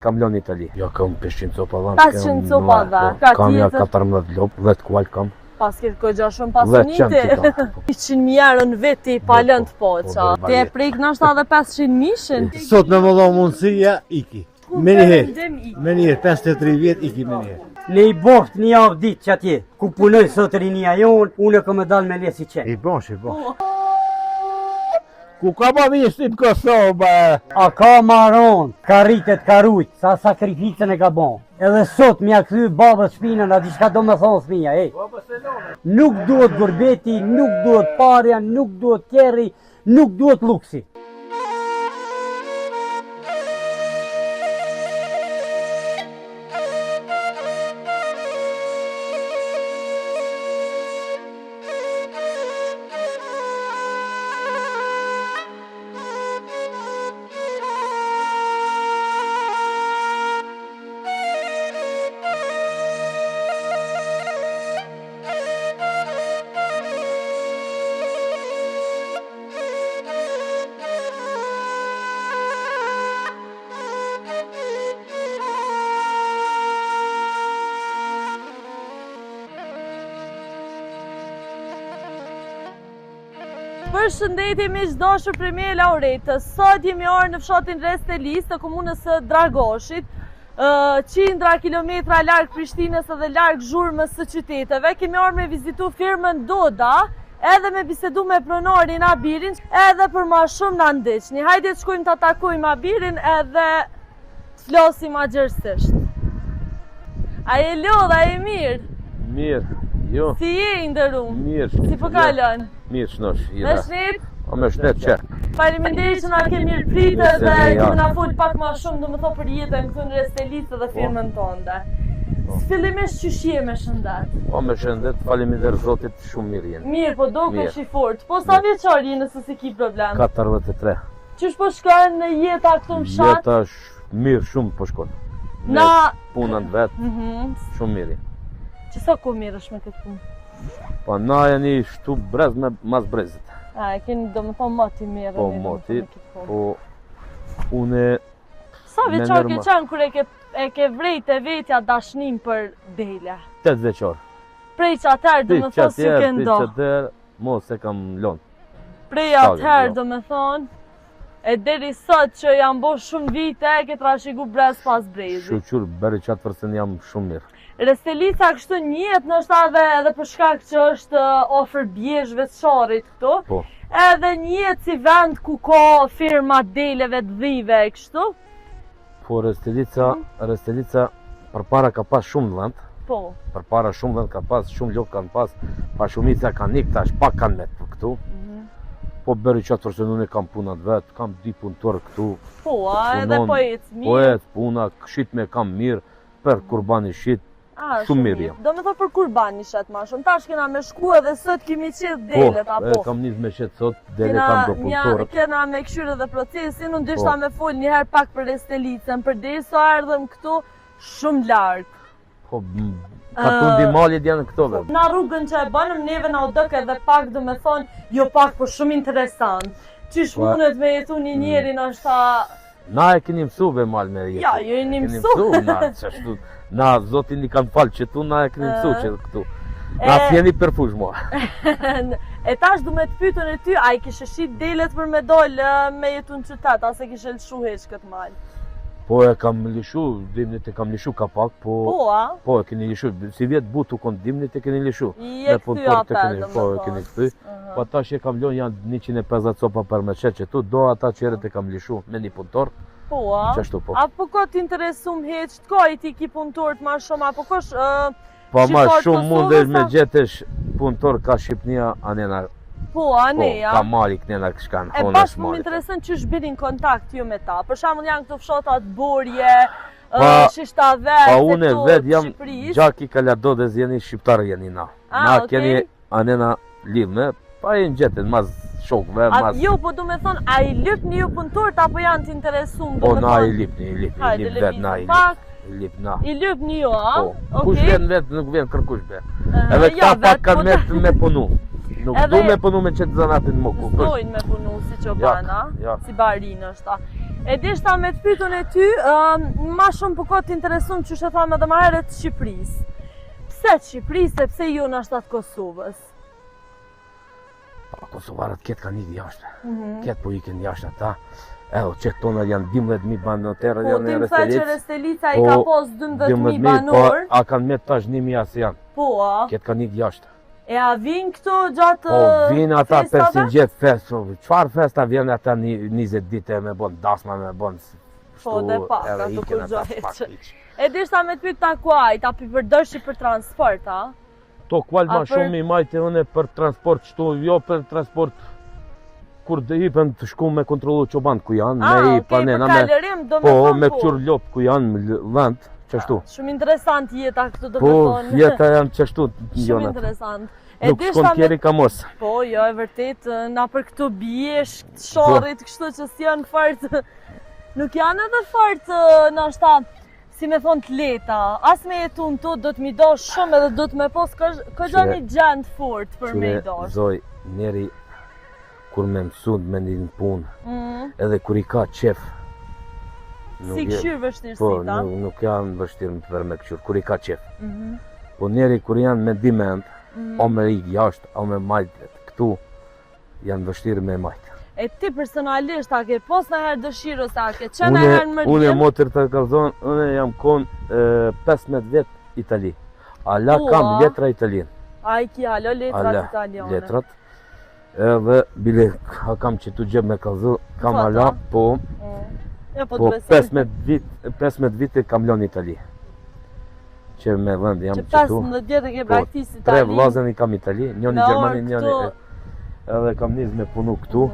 Kam lënë Itali. Jo, kam 500 copa dhan. 500 copa dhan. Kam ja 14 lop, 10 kual kam. Pas ke kogja shumë pasunite. 100.000 euro në veti pa lënë të poqa. Ti e prek nështë edhe 500.000-shin? Sot me më dha mundësia, iki. Me njëherë, 53 vjet, iki me njëherë. Ne i boft një javë ditë që atje, ku punoj sot rinia jonë, unë e kam dalë me lesi qenë. I bosh. Ku ka ma vishtin Kosovë? A ka maron, ka rritet, ka rujt, sa sakrificën e ka bon. Edhe sot m'ja kthy babës shpinën, a di shka do me thonë fëmija, Nuk duhet gurbeti, nuk duhet parja, nuk duhet kerri, nuk duhet luksi. Përshëndetje miq dashur Premier Lauretës. Sot jemi orë në fshatin Restelis të komunës së Dragoshit, qindra kilometra larg Prishtinës edhe larg zhurmës së qyteteve. Kemi orë me vizitu firmën Doda, edhe me bisedu me pronarin Abirin, edhe për ma shumë na ndeqni. Hajde të shkojmë të takojmë Abirin edhe të flasim agjërsisht. A je lodh, a je mirë? Mirë, jo. Si je ndërum? Mirë. Si po kalon? Mirë shnosh. Me shnet? O me shnet qërë. Faleminderit që na ke mirë pritë dhe që na fol pak më shumë, domethënë për jetën këtu në Restelis dhe firmën tonë. Fillimisht çysh je me shëndet? O me shëndet, faleminderit Zotit, shumë mirë jenë. Mirë, po dukesh i fortë. Po sa vjeçar je nëse si ki problem? 43. Çysh po shkon në jeta këtu në fshat? Jeta mirë shumë po shkon. Na punën vet. Shumë mirë. Që sa ku mirësh me këtë punë? Po na jeni shtu brez me mas brezit. A, e keni domethënë moti mirë. Po moti, po une... Sa vjeçar ke qenë kur e ke vrejt e vetja dashnim për dele? 8 vjeçar. Prej që atëherë domethënë si ke ndo? Prej që atëherë, mos e kam lonë. Prej atëherë domethënë, e deri sot që jam bo shumë vite, ke trashigu brez pas brezit. Shuqur, beri qatë përsen jam shumë mirë. Restelica kështu njët nështë edhe për shkak që është ofër bjeshve të sharit këtu, po. Edhe njët si vend ku ka firma deleve të dhive e kështu. Po Restelica për para ka pas shumë vend. Po. Për para shumë vend ka pas, shumë lok kanë pas, pa shumica kanë nik, tash pak kanë met për këtu. Po beri qatë përse unë kam punat vetë, kam 2 punëtor këtu. Po, edhe po ecë mirë. Po ecë puna, shit me kam mirë, për kurbani shit. Shumë mirë jam. Do me thë për kurbani shet ma shumë. Tash kena me shku edhe sot kemi qetë delet, apo? Po, kam njës me qetë sot, dele kam do punëtorët. Kena me këshyre dhe procesin, unë dyshta me fol njëherë pak për Restelicën, për deri sa ardhëm këtu shumë largë. Po, ka tundi malit janë këtove. Na rrugën që e banëm neve na u dëke edhe pak do me thonë, jo pak, por shumë interesant. Qysh mundet me jetu një njeri në është Na e keni mësu be mal me jetu. Ja, jo e një mësu. Na, zotin i kanë falë që tu, na e keni mësu që këtu. Na s'jeni përfush mua. E tash du me të pytën e ty, a i kishe shit delet për me dollë me jetu në qytet, ase kishe lëshu heq këtë malë? Po e kam lishu, dimnit e kam lishu ka pak, po... Po, a? Po e keni lishu, si vjetë butu konë dimnit e keni lishu. I e këty apel, po e keni këty. Po ata që e kam lon janë 150 copa për me qetë që tu, do ata që eret e kam lishu me një punëtor. Po, a? Qashtu po. Apo ka t'interesum heq, t'ka i ti ki punëtorët ma shumë, apo kosh... Po ma shumë mundesh me gjetesh punëtor ka Shqipnia anena. Po, aneja. Po, ka mali kënena këshkan, e pas më interesën që shbidin kontakt ju me ta. Për shembull janë këto fshatat Borje, Shishtave, pa une vet jam gjaki Kaladodez jeni shqiptar jeni na. Na keni anena lidhme, pa i në gjetën mas shokve, mas... Jo, po du me thonë, a i lypni ju punëtorët apo janë t'interesum? Po, na i lypni vet, na i lypni. I lypni ju, a? Po, kush vjen vet, nuk vjen kërkush be. Edhe këta pak kanë me punu. Nuk du me punu me qëtë zanatin më ku. Zdojnë me punu si qobana, si barinë është ta. E dishta me të pyetun e ty, ma shumë për kohë t'interesun që shë thamë edhe ma herët Shqipërisë. Pse Shqipërisë e pse ju në ashtat Kosovës? Kosovarët ketë kanë ikë jashtë, ketë po ikën jashtë ata. Evo, që tona janë 12.000 banorë Po, janë tim tha që Restelica i po, ka pos 12.000 banorë. Po, a kanë me tash 1.000 asë janë. Po, a? Ketë kanë ikë jashtë. E a vinë këtu gjatë Po, vinë ata festave? 500 gjetë festë. Qfarë festa vjen ata 20 dite me bon dasma, me bon Po, dhe pak, ato kur gjohet. E dishta me të pyet ta kuaj, ta përdorshi për transport, a? To kual ma A për- shumë i majte une për transport qëtu, jo për transport kur dhe hipen të shku me kontrolu qoban ku janë, me i okej, panena, për kalërim, do me po, thonë me po. këqyr lop ku janë vend, qështu. Shumë interesant jeta këtu do Po, me thonë. jeta janë qështu Shumë jonat. interesant. Nuk shkon tjeri ka mos. Po, jo, e vërtet, na për këto biesh, shorit, kështu që s'janë fort, nuk janë edhe fort, nashta, si me thonë të leta. As me jetu në tu, do të mi do shumë edhe do të me pos këgja një gjendë fort për me i dosh. Zoj, njeri kur me mësund me një punë, edhe kur i ka qef. Si këshyrë vështirësi Po, ta? nuk janë vështirë për me këshyrë, kur i ka qef. Po njeri kur janë me diment, o me i jashtë, o me majtët, këtu janë vështirë me majtë. E ti personalisht, a ke pos në herë dëshirë ose a ke qenë në herë në Une mërgjim? motër të kalzon, une jam konë 15 vjet Itali. Ala kam letra italien. A i ki alo letrat Ala italiane. letrat. Edhe bile kam që tu gjeb me kalzon, kam Foto? ala, po, Ja, po po të besoj. 15 vite kam lën Itali. Që me vend jam Që që tu. 15 vjetë e ke Po, praktisë 3 Itali. vllazën i kam Itali, njëri Me Gjermani, orë njëri. këtu. Edhe kam nis me punu këtu,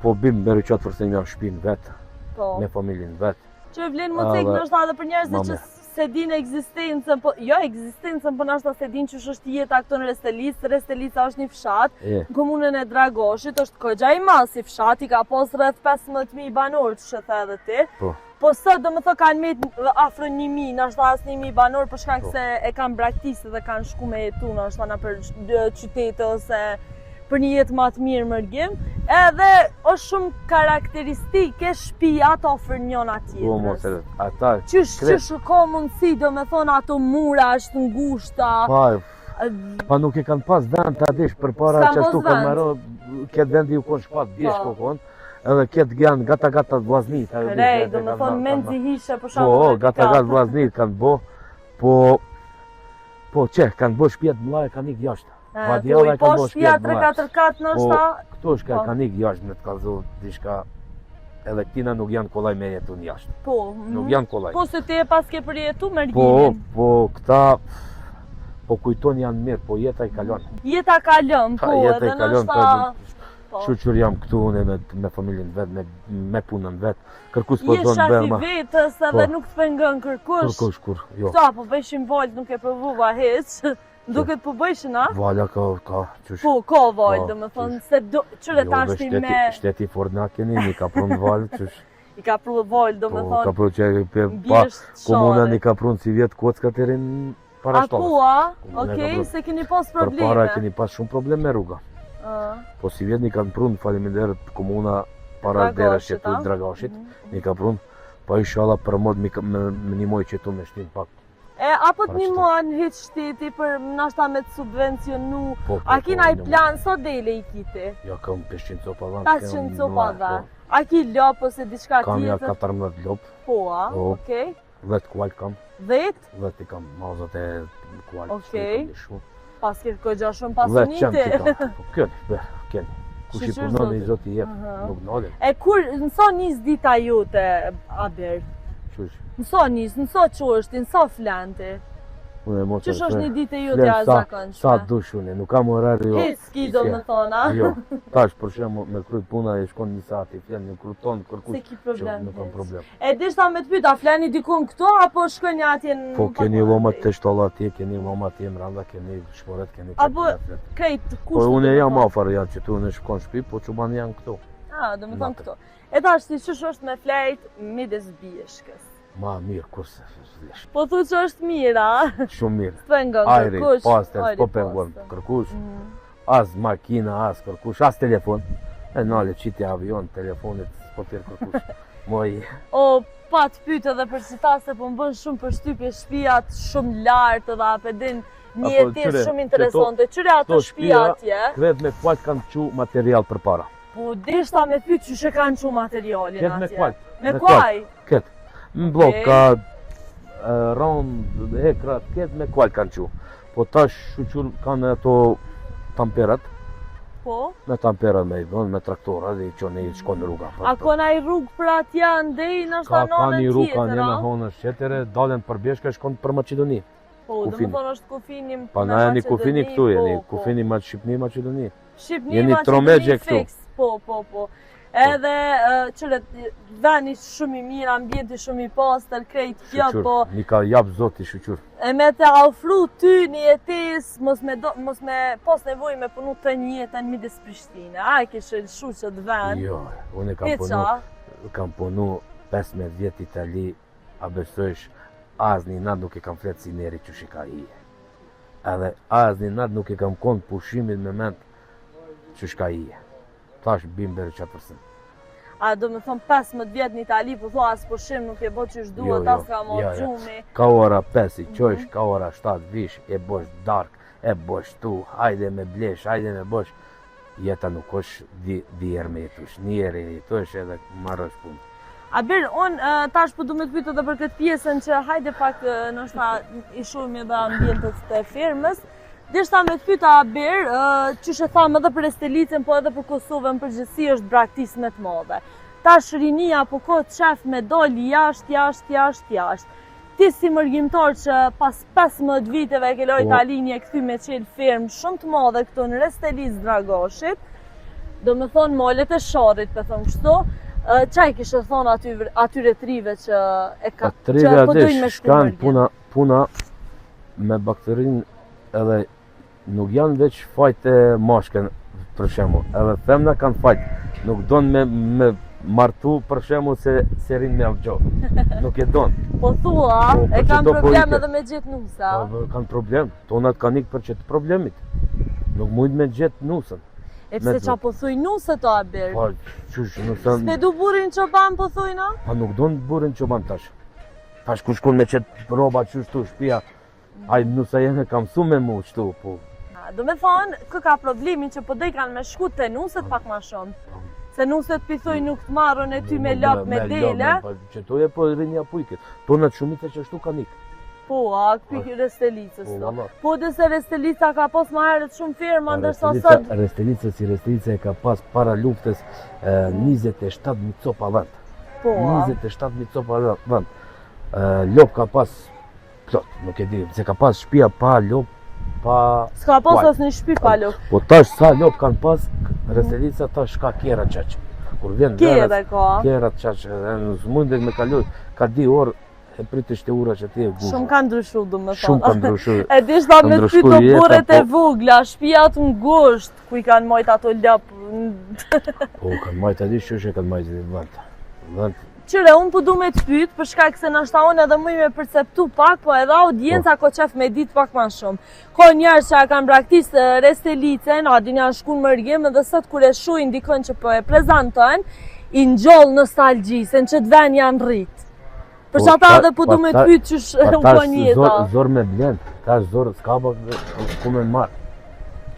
po bim me rëqat përse një shtëpinë vetë, Po. me familjen vetë. Që vlen më cek nështë edhe për njerëzit që Mame. se din ekzistencën, po jo ekzistencën, po nështë se din që është jeta këtu në Restelicë. Restelica është një fshat, në komunën e Dragoshit, është kogja i madh si fshat, i ka pos rreth 15.000 banorë, që the edhe ti. Po. Po sot do më thë kanë met afro 1.000, nështë as 1.000 banorë, për shkak se e kanë braktisë dhe kanë shku me jetu, nështë në për qytete ose për një jetë ma të mirë mërgjim, edhe është shumë karakteristike shtëpia të ofër njëna Po, tjetrës. mos ata Qysh ka mundësi, do me thonë ato mura është ngushta, pa nuk e kanë pas vend të adish për para S'kan që ashtu pos kanë vend. maro, ketë vendi ju konë shpat bjesh Po. po konë, edhe ketë janë gata të vllaznit. Krej, do me thonë menzi hishe për Po, shumë gata vllaznit kanë bo, po që, kanë bo shpjet mëllaje, kanë ikë jashtë. Po Vadjava i po shtëpia 3-4 katë nështë ta, Këto shka Po. kanë ikë jashtë me të kalzo dishka, edhe këtina nuk janë kollaj me jetu në jashtë. po. Nuk janë kollaj. Po se ti e pas ke përjetu Po, mërgjimin. këta, po kujton janë mirë, po jeta i kalon. Jeta kalon, po, Jeta edhe i kalon, nështë po. Shuqur jam këtu une me familjen vetë, me punën vetë, kërkus po Je zonë shafi bërma. vetës edhe Po. nuk të pengon kërkush. Kërkush, kur, jo. Këta po bëjshin vojt, nuk e përvuva heq. Duket po bëjshin, a? Vala ka, qysh. Po, ka vojt, Po, do me thonë, se qëre ta është i me... Shteti fort na keni, i ka prunë valë, qysh. I ka pru vojt, do me Po, ka thonë, prunë që pa, bjesht komunën shore. i ka prunë si vjetë kocka të rinë para A ku, shtollës. a? Komuna ka Okej, pru- se keni pas Për para probleme. keni pas shumë problem me rruga. A, Po si vjetë një kanë prunë, faleminderit komuna para Dragashit, dera që tu a? Dragashit, një ka prunë, po inshallah për mod me një moj që tu me shtin pak. apo të Para një shtu. muan hiq shteti për nashta me të subvencionu. Po, A kina i një plan, sot dele i kiti? Ja kam 500 copa dhanë. 500 copa dhe. A ki lop ose diçka Kam ja tjetër? 14 lop, Po, a? Po. Okej. 10 kual kam, 10? 10 i kam mazat e kual. Okej. Shumë. Pas ke kogja shumë 10 qenë pasunite. të kam. Po keni. Kush i Shqyr punon zoti. i zoti jep, Aha. nuk nalem. E kur, nëso njës dita jote, Aber? Qysh. Nëso njës, nëso qoshti, nëso flente? Unë e mos Qysh e është them. një ditë jote Flen a zakonshme? Sa dush unë, nuk kam orar jo. Hiç s'ki do me thona. Jo, tash për shembull me kryt puna e shkon një sat i flen një kruton Se kërkush. ki problem. Nuk kam hiç. problem. E dishta me të pyta, fleni dikun këto, apo shkojnë atje në... Po keni lomat të shtolla atje, keni lomat atje mranda, keni shporet, keni Apo çfarë. krejt Po kushtet. unë do jam me thonë. afër janë që tu në shkon shtëpi, po çuban janë këtu. Do me thonë Natën. këto. E tash si qësh është me flejt midis bjeshkës. Ma mirë kurse s'lesh. Po thu që është mira, Shumë mirë. të pengon Ajri, kërkush. paster, ajri, po pengon paster. kërkush. Mhm. As makina, as kërkush, as telefon. E nale qiti avion, telefonit, s'po tjerë kërkush. Moj. O, pa të pyet edhe për si se po më bën shumë përshtypje shtëpiat shumë lartë dhe apedin një jetesë shumë interesante. Qyre ato shtëpia atje? Kret me kualt kanë çu material përpara. Po deshta me pyet çu kanë çu materialin atje. Ket me kualt. Me kuaj? Ket. Në bloka, rond, hekrat, ket me kualt kanë çu. Po tash shuqur kanë ato tamperat. Po. Me tamperat me i bën, me traktora dhe i qonë i shkon në rruga. A ka ndaj rrugë për atje ndej në Ka shtanonën një rrugë, ka tjetër, një me a? honën shqetere, dalen për bjeshka shkon për Maqedoni. Po, do Kufini. më thonë është kufini me Pa na jeni kufini Maqedoni, këtu, jeni po, po. kufini ma Shqipni, Maqedoni. Shqipni, Jeni Maqedoni tromegje këtu. fix, po. Edhe qëre veni shumë i mirë, ambienti shumë i pastër, krejt kjo, Shuqur, po një ka jap zoti shuqur. e me të ofru ty një jetesë, mos me pas nevojë me punu të një jetën midis Prishtine. A e kishe lëshu që të ven? Jo, unë kam punu 15 vjet Itali, a besojsh, asnjë nat nuk e kam flet si neri që shika i. Edhe asnjë nat nuk e kam konë pushimit me ment që shka i. Tash bimber që atërsin. A do me thonë 15 vjet në Itali, po thua as pushim nuk e bo që është duhet, as ka mo gjumi. Ka ora 5 i qojsh, ka ora 7 vish, e bosh dark, e bosh tu, hajde me blesh, hajde me bosh. Jeta nuk është djerë me jetush, njerë e jetush edhe marrësh punë. A birë, unë tash po du me të pytë edhe për këtë pjesën që hajde pak nështë i shumë edhe ambientet të firmës. Deshta me të pyta Abir, që shë thamë edhe për Estelicën, po edhe për Kosovën përgjithësi është braktisë me të madhe. Tash rinia po kohë qef me doli jashtë. Ti si mërgjimtar që pas 15 viteve ke lojt Italinë e këthy me qelë firmë shumë të madhe këtu në Restelicë Dragoshit, do me thonë molet e sharit, për thëmë kështu, qaj kishë thonë atyre trive që po dojnë me shku mërgjim? Puna me bakterinë edhe nuk janë veç fajt e mashken, për shembull, edhe femna kanë fajt, nuk donë me martu për shembull se rinë me avgjo, nuk e donë. Po thua, e kanë problem edhe me gjithë nusa. Kanë problem, tonat kanë ikë për qëtë problemit, nuk mujtë me gjithë nusën. E pse qa po thuj nusë to Abir? Pa, qysh, nusën... S'pe du burin qoban po thuj na? Pa nuk donë burin qoban tash. Tash ku shkon me qëtë roba qysh tu shpia, aj nusa jene kam su me mu qëtu, po. Do me thonë, kë ka problemin që po dej kanë me shku të nusët pak ma shumë. Se nusët pithuj nuk të marrën e ty me lop me dele. Që to e po rinja pujket, tonat shumica që shtu kanë ikë. Po, a këpik Restelicës to. Po dhe se Restelica ka pas ma herët shumë firma, ndërsa sot... Restelica e ka pas para luftës 27.000 copa vend. Po, a? 27.000 copa vend. Lop ka pas plot, nuk e di, se ka pas shtëpia pa lop, pa... S'ka pas as një shtëpi pa lop. Po tash sa lop kanë pas, Restelica tash ka kjera qaq. Kur vjen Kjera ka? Kjera qaq, në s'mundet me kalu, ka 2 orë, e pritësht e ura që ti e gushë. Shumë kanë ndryshu, du me thonë. Shumë kanë ndryshu. E dishta me të pyto buret e vogla, shpijat në gusht, ku i kanë majt ato lop. Po, kanë majt adi që kanë majt e vend. Qyre, unë po du me të pyt, për shkak se nashta unë edhe muj me perceptu pak, po edhe audienca ko qef me dit pak ma shumë. Ko njerë që kanë braktisë Restelicën, adin janë shku në mërgjim, edhe sot kur e shujnë dikën që po e prezentojnë, i njollë nostalgji, se në qëtë ven janë rritë. Për që ata edhe po du me të pyt që u po njeta. Zor me blenë, tash zor s'ka ku me marë.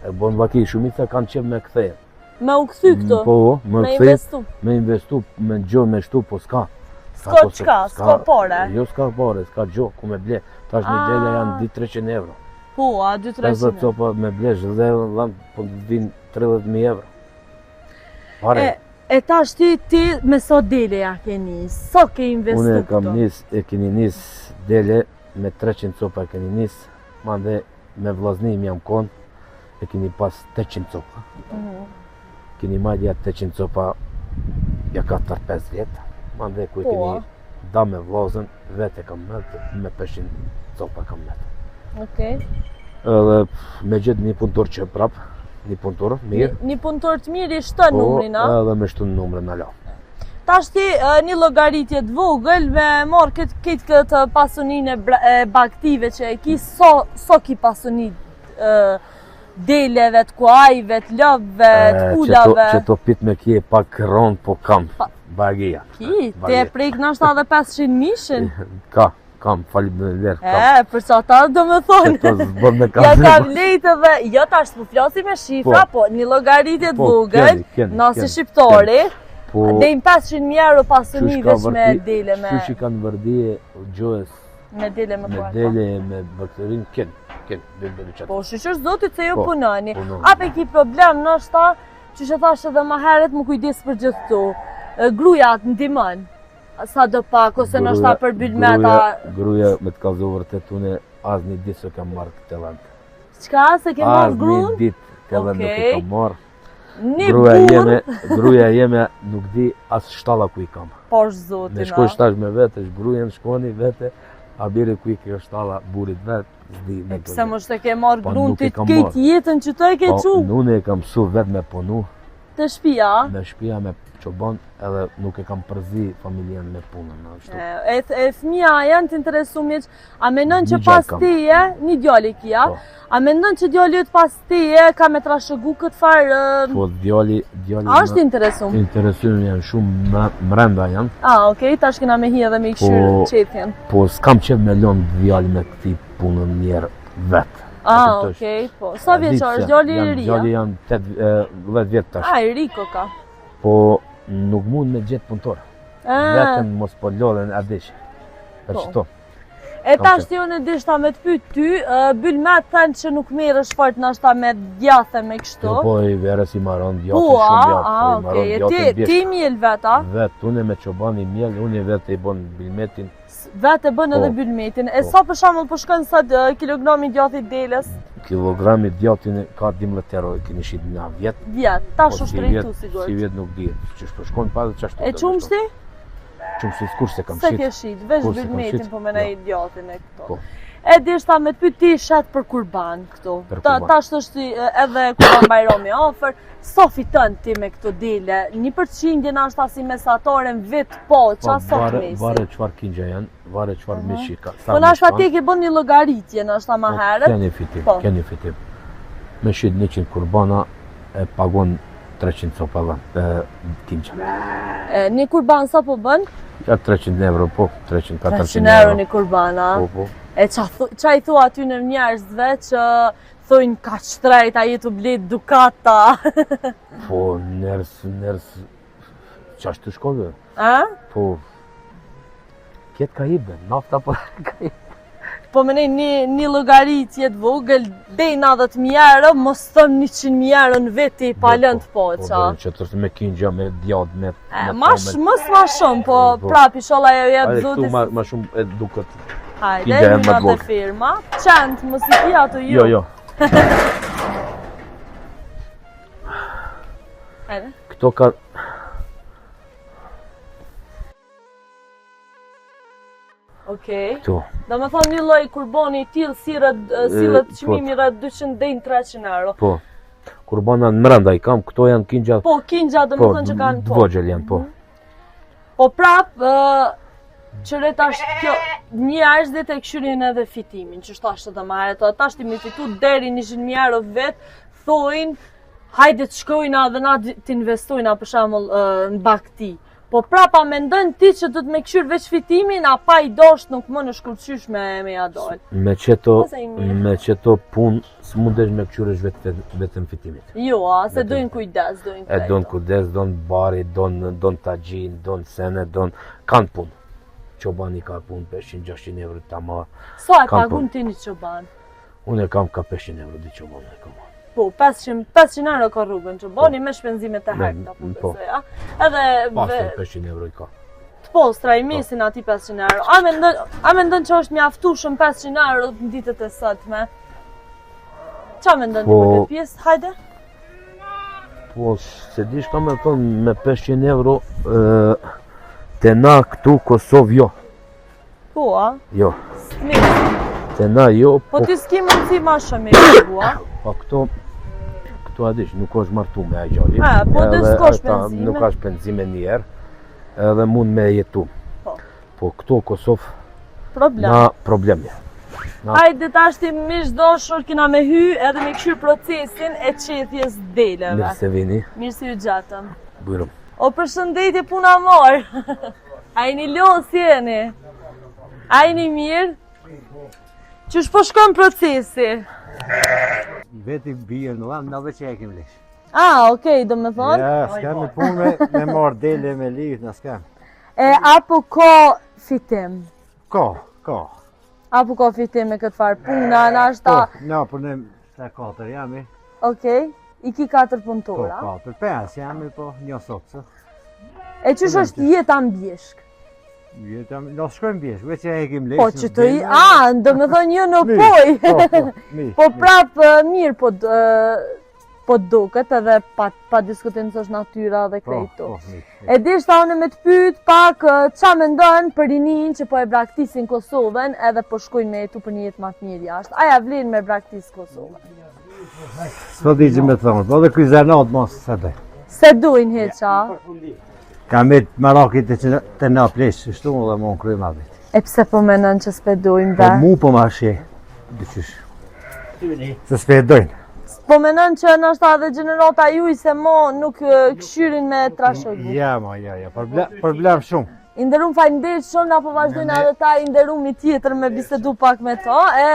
E bon vaki, shumica kanë qef me këthejë. Me u këthy këto? Po, me investu? Me investu, me gjo, me shtu, po s'ka. S'ka qka, s'ka pare? Jo s'ka pare, s'ka gjo, ku me ble. Tash një dele janë 200-300 euro. Po, a 200-300 euro? 50 copa me blesh, dhe dhanë po vinë 30.000 euro. Pare. E tash ti me so dele ja ke nis, so ke investu këto? Unë e keni nis dele me 300 copa e keni nis, mande me vllaznim jam kon, e keni pas 800 copa. Keni madja 800 copa, ja 4-5 vjetë, mande ku e keni da me vllazën, vete kam metë, me 500 copa kam metë. Okej. Edhe me gjithë një punëtor që prapë, një punëtor mirë. Një punëtor të mirë i shton numrin, a? Po, edhe me shton numrin ala. Tash ti një llogaritje të vogël me marr këtë pasuninë e baktive që e ki, so ki pasuni deleve, të kuajve, të lëbëve, të kulave. Që to pit me kje pak ron, po kam bagia. Ki, te prek nështë edhe 500 mishin? Kam, falim në lerë, Për që ata do me thonë. Që to zbër me kam. Ja kam lejtë dhe, jo tash po flasi me shifra, po një llogaritje të vogël, nasi shqiptari, dejmë 500.000 euro pasuni veç me dele me... Shush i kanë vërdije, gjojës, me dele me kuajta. me dele, me bakterin, kënë, bëjmë qatë. Po, shqyqër zotit se ju punoni. Ape ki problem nështë ta, që që thash edhe ma heret më kujdes për gjithë tu. Grujat ndimën. Sa do pak, ose nështë ta për bylmeta... Gruja me të kalzo vërtet une, as një ditë se kam marrë këtë land. Qka, se ke marrë grun? As një ditë këtë land nuk e kam marrë. Një burë... Gruja jeme nuk di as shtalla ku i kam. Posh zotina. Me shkoj shtash me vete, shgrujen shkoni vete, a bire ku i kjo shtalla burit vetë, zdi me të... Pse më shte ke marrë grun të kejt jetën që të e ke qu? Nune e kam su vetë me punu. Të shpia? Me shpia, me qoban, edhe nuk e kam përzi familjen me punën. E fëmija janë të interesu mjeq, a menon që pas teje, një djali kja, a menon që djali të pas teje ka me trashëgu këtë farë... Po djali... A është interesu? Interesu janë shumë mrenda janë. Okej, tash kena me hi edhe me i këshyrë qetjen. Po s'kam qef me lonë djali me këti punën njerë vetë. Okej, po. Sa vjeqar është djali i ria? Djali janë 10 vjetë tash. I riko ka. Po nuk mund me gjithë punëtorë. Vetëm mos po lodhen a dishë. Për qëto. E tash të unë e dishta me të pytë ty, bylmet thënë që nuk merë shfart nashta me djathe me kështu. Po i verës i maron djathe shumë djathe. Okej, ti i mjell veta? Vetë, unë me qobani mjell, unë vetë i bon bylmetin. Vetë e bën edhe bylmetin. E sa për shembull po shkon sa kilogrami djathi deles? Kilogrami djatin ka 12 euro, e keni shit nga vjetë. Vjetë, tash është rejtu sigurt. Si vjetë nuk di, që shkon pa dhe qashtu. E qumshti? Qumshti s'kur se kam shit. Se ke shit, veç bylmetin po me nej djatin e këto. E dishta me të pyet ti shet për kurban këtu. Tash është edhe kurban Bajrami afër. Sa fiton ti me këto dele? 1% nashta si mesatare në vit, po, qa sot mesi? Vare qëfar kingja janë, vare qëfar mishi ka. Po nashta ti ke bën një llogaritje nashta ma herët? Keni fitim. Me shit 100 kurbana e pagon 300 copa kingja. Një kurban sa po bën? Ja 300 euro, po, 300-400 300 euro një kurbana. Po. E qa i thua aty në njerëzve që thujnë ka shtrejt, a jetu blit dukata. Po, njerëz, qash të shkove? Po, kjetë ka ibe, nafta po ka ibe. Po më një llogaritje të vogël, dej 90.000 euro, mos thëm 100.000 euro në veti pa lënd poqa. Po, që të me kingja, me djad, me... Mos ma shumë, po prapi sholla jo jetë zotis... Këtu ma shumë e duket. Hajde, një të firma. Qëndë, mos i pia të ju. Jo. Hajde. Këto ka... Okej. Këto. Do me thonë një lloj kurbani i tillë sillet çmimi rreth 200 deri në 300 euro. Po. Kurbana në mrenda i kam, këto janë kingja... Po, kingja do me thonë që kanë... Po, dvogjel janë, po. Po prap, qëre tash kjo, njerëz dhe të këshyrin edhe fitimin, që shtasht të marrë, to tash ti mi fitu deri 100.000 euro vetë, thojnë, hajde të shkojna dhe na të investojna për shembull në bakti. Po prapa mendon ti që do të me këshyr veç fitimin, a pa i dosht nuk më në shkurqysh me ja dojnë? Me qeto pun, s'mundesh me këshyresh vetëm fitimit. Jo, se dojnë kujdes, dojnë krejto. E dojnë kujdes, dojnë bari, dojnë tagjin, dojnë sene, kanë pun. Qobani ka pun 500-600 euro të marë. Sa e pagun ti një qoban? Unë e kam ka 500 euro di qobani e kam. Po, 500 euro ka rrugën qobani me shpenzimet e herta. Po, pasër 500 euro i ka. Të postra i mesin ati 500 euro. A me ndonë që është mjaftushëm 500 euro në ditët e sotme? Qa me ndonë një për këtë pjesë? Hajde? Po, se di shka me thonë me 500 euro te na këtu Kosovë jo. Po, a? Jo. Smisi. Te na jo. Po ti s'ki mundësi ma shumë e këtu, a? Po këto a dish, nuk është martu me a gjalli. Po dhe s'ko shpenzime. Nuk ka shpenzime njerë, edhe mund me jetu. Po këto Kosovë na problemi. Hajde tash ti mish dashur kena me hy edhe me këshyr procesin e qethjes deleve. Mirë se vini. Mirë se ju gjatëm. Bujrum. O përshëndetje puna morë. Ajni los jeni. Ajni mirë. Qysh po shkon procesi? Veti bie në anë, na veç e kem lesh. Okej, do me thonë? Ja, s'kam me punë me marrë dele me livit, na s'kam. Apo ka fitim? Ka. Apo ka fitim me këtë farë puna, në ashtë ta... Na, për në 4 jam Okej, i ki 4 Po, punëtora. 4-5 jam po një sot. E qysh është jeta mbjeshk? Jeta, na shkojmë bjesh, veç e kem lesh. Po, që të i... do me thonë një në poj. Po prapë mirë po duket edhe pa diskutim së është natyra dhe krejtu. E di shta unë me të pyt pak qa me ndonë për rinin që po e braktisin Kosovën edhe po shkojnë me jetu për një jetë matë mirë jashtë. Aja vlinë me braktis Kosovën? S'po di që me thonë, po dhe kujzanat mos se dhe. Se dujnë heqa? Ka me të marakit të na plesh, shtu dhe mon kryma vetë. E pse po menon që s'pe dujnë Po be? mu po ma shje, dyqysh. Se s'pe dojnë. Po menon që nështë edhe gjenerata juj se mo nuk këshyrin me trashëgu? Ja, problem shumë. Inderum faleminderit shumë, na po vazhdojnë edhe ta inderumi tjetër me bisedu pak me to, e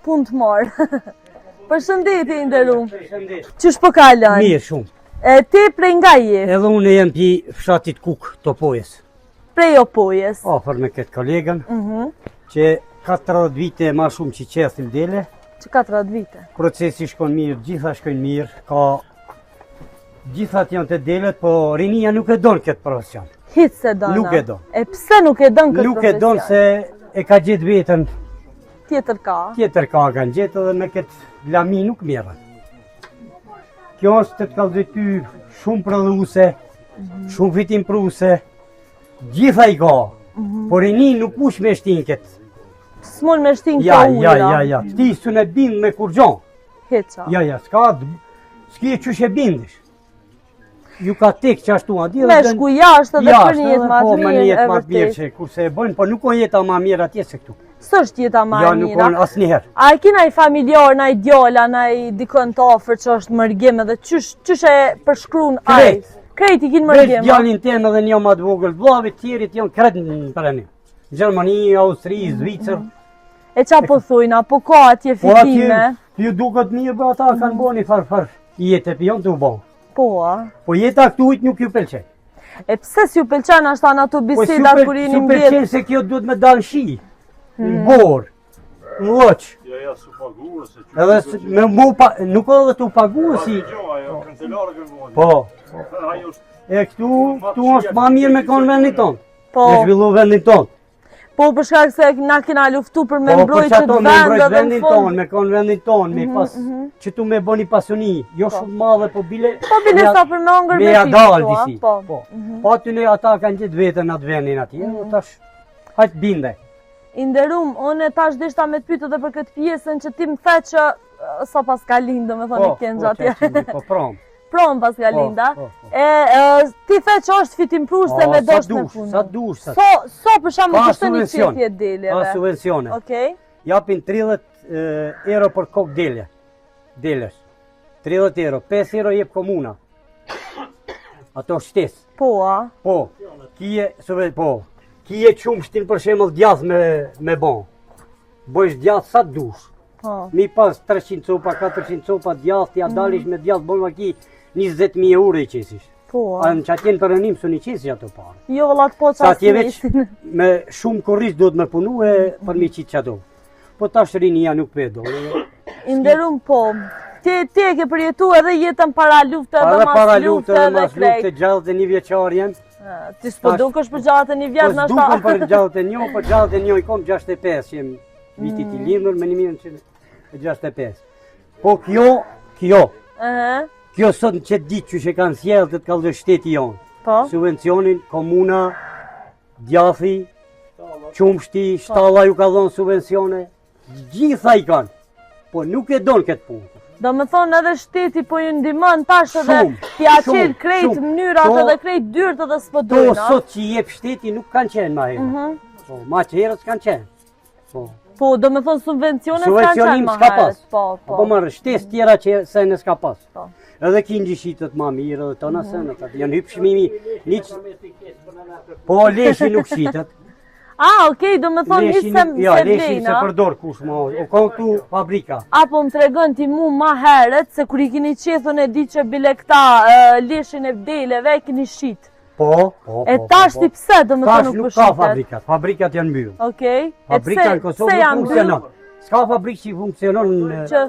pun të morë. Përshëndetje inderum. Qysh po kalon? Mirë shumë. Ti prej nga je? Edhe unë jem pi fshatit Kuk Topojës. Prej Opojës. Afër me këtë kolegën, që 40 vite ma shumë që qesim dele. Që 40 vite. Procesi shkon mirë, gjitha shkojnë mirë, ka gjithat janë të delet, po rinia nuk e donë këtë profesion. Hitë se donë? Nuk e donë. E pse nuk e donë këtë profesion? Nuk e donë se e ka gjithë vetën, Tjetër ka? tjetër ka kanë gjithë edhe me këtë lami nuk merën. Kjo është të kallëzoj ty shumë prodhuese, shumë fitim pruse, gjitha i ka, por rini nuk ush me shtin këtë. S'mon me shtin këto ujra? Ja, ti su ne bind me kur gjon. Heqa? Ja, s'ki e qysh e bindish. Ju ka tek që ashtu a di. Me shku jashtë edhe për një jetë ma të Po, me një mirë, jetë e ma të mirë vërtet. që kurse e bëjnë, po nuk o jeta ma mirë atje se këtu. S'është jeta ma Ja, e nuk mira. on asnjëherë. A e kina i familjar, na i djala, na i dikon të ofër që është mërgim edhe qysh e përshkruan ai? Krejt i kinë Veç mërgim? djalin tem edhe një ma të vogël, vllavit tjerit janë kret në përënim. Gjermani, Austri, Zvicër. E qa po thujna, po ka atje Po atje, fitime? ju duket mirë, po ata kanë bo një farfar. Jetë për janë të u bo. Po, a? Po jeta këtu ujtë nuk ju pëlqej. E pse s'ju pëlqen ashta në ato Po bisedat kur jeni s'ju mbjet? pëlqen se kjo duhet me dalë shi, në borë, në loqë. Ja, su paguar se që... Edhe me mu nuk edhe të paguar si. Ajo, kancelarë kënë Po, Ajo është... e këtu është ma mirë me konë vendin tonë. Po, Me zhvillu vendin tonë. po për shkak se na kena luftu për me Po, për mbrojtje që të ato me vend mbrojt edhe në vendin tonë, fund. me konë vendin tonë, me pas që tu me bo një pasuni, jo shumë madhe, po bile... Po bile sa për me ongër Me me ja pipi dalë thua, disi. po. Po, po aty ne ata kanë gjithë vetën atë vendin atje, dhe tash hajtë binde. Inderum, unë tash deshta me të pytë edhe për këtë pjesën që ti më the që sa pas ka lindë, me thoni kënë gjatje. Po, prom. Prom pas ka linda. po. Ti the që është fitim pruse me dosht me punë. Sa dush, sa So për shamë Ka kështë një subvencion. qetje ka deleve. subvencione. Okej? Japin 30 euro për kokë delesh. 30 euro, 5 euro jep komuna. Ato shtes. Po, a? Po, kije qumshtin për shemëll djath me bon. Bojsh djath sa dush. Po. Mi pas 300 copa, 400 copa djath, ja dalish me djath, bojma ki 20.000 euro i qesish. Po, A a? në që atjen për rënim së një qesi ato parë. Jo, vëllat po Sa qa atje veç smesin. me shumë korris duhet me punu e për mi qitë qato. Po tash rinia nuk pedo. Inderum, po. Ti e ke përjetu edhe jetën para lufte Edhe edhe para mas lufte lufte dhe edhe mas lufte krejt. gjallët e një vjeqar jem. Ti s'po dukesh për gjallët e një Po vjetë në s'dukem për ashta. gjallët e një, për gjallët e një i kom 65 që jem vitit i lindur me 1965. Po kjo sot në qëtë ditë që që kanë sjellë të kallë shteti jonë. Po? Subvencionin, komuna, djathi, qumshti, shtalla ju ka dhonë subvencione, gjitha i kanë, po nuk e donë këtë punë. Do me thonë edhe shteti po ju ndimon tash edhe Shumë, t'ja shumë, qelë krejt shumë. mënyrat To- edhe krejt dyrt edhe s'po To dojnë, a? sot që jep shteti nuk kanë qenë ma herë. Po, ma që herët s'kanë qenë. Po, do me thonë subvencione s'kanë Subvencionim qenë s'ka më pas. herët. Po më shtesë tjera që se në s'ka pas. Po. Edhe kinjë shitët ma mirë edhe tona sënët, atë janë hypë shmimi, po leshi nuk shitët. Okej, do me thonë Leshi nisem nuk, ja, se leshi se vlejna. përdor kush ma, o ka këtu fabrika. Apo më tregon ti mu ma herët se kur i kini qethën e di që bile këta leshin e vdeleve e kini shit. Po. E tash ti pse do me thonë Tash nuk nuk po ka shitet? fabrikat, fabrikat janë mbyllë. Okej. E Fabrika në pse Kosovë janë nuk funksionon. S'ka fabrikë që i funksionon, që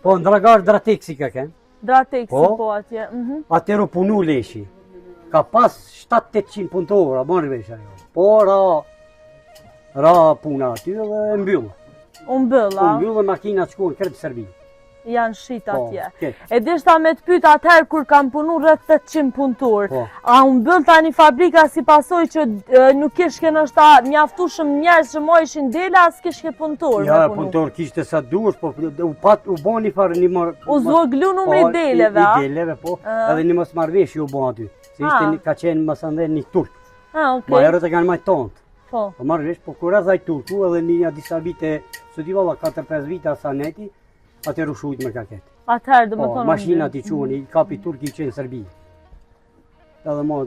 po në dragar Drateksi ka kënë. Drateksi Po. po atje. Atëro punu leshi. Ka pas 700-800 punëtorë, morë vesh ajo. Po ra puna aty dhe e mbyllë. Unë bëlla, Mbyllë makinat shkuën kretë Serbi. janë shit Po, atje. keq. E dishta me të pyet atëherë kur kam punu rreth 800 punëtor. Po. A unë bëll tani fabrika si pasoj që nuk kishke nështa mjaftushëm njerëz që mojshin dela, as kishke punëtor Ja, me punu. punëtor kishte sa duhesh, po u bani farë një marë... U zvoglu numri i deleve, a? I deleve, po, edhe një mos marrëveshje u bo aty. Se ka qenë më së ndhe një turk. Ma Okej. herët e kanë majtë tontë. Po. Po marrëvesh, po kur edhe ai turku edhe një disa vite, së di valla 4-5 vite asa neti, atër u shujt me kaket. Atëherë do me Po, thonë. mashinat i quhen, i kapi turki i qenë Serbi. Edhe mo,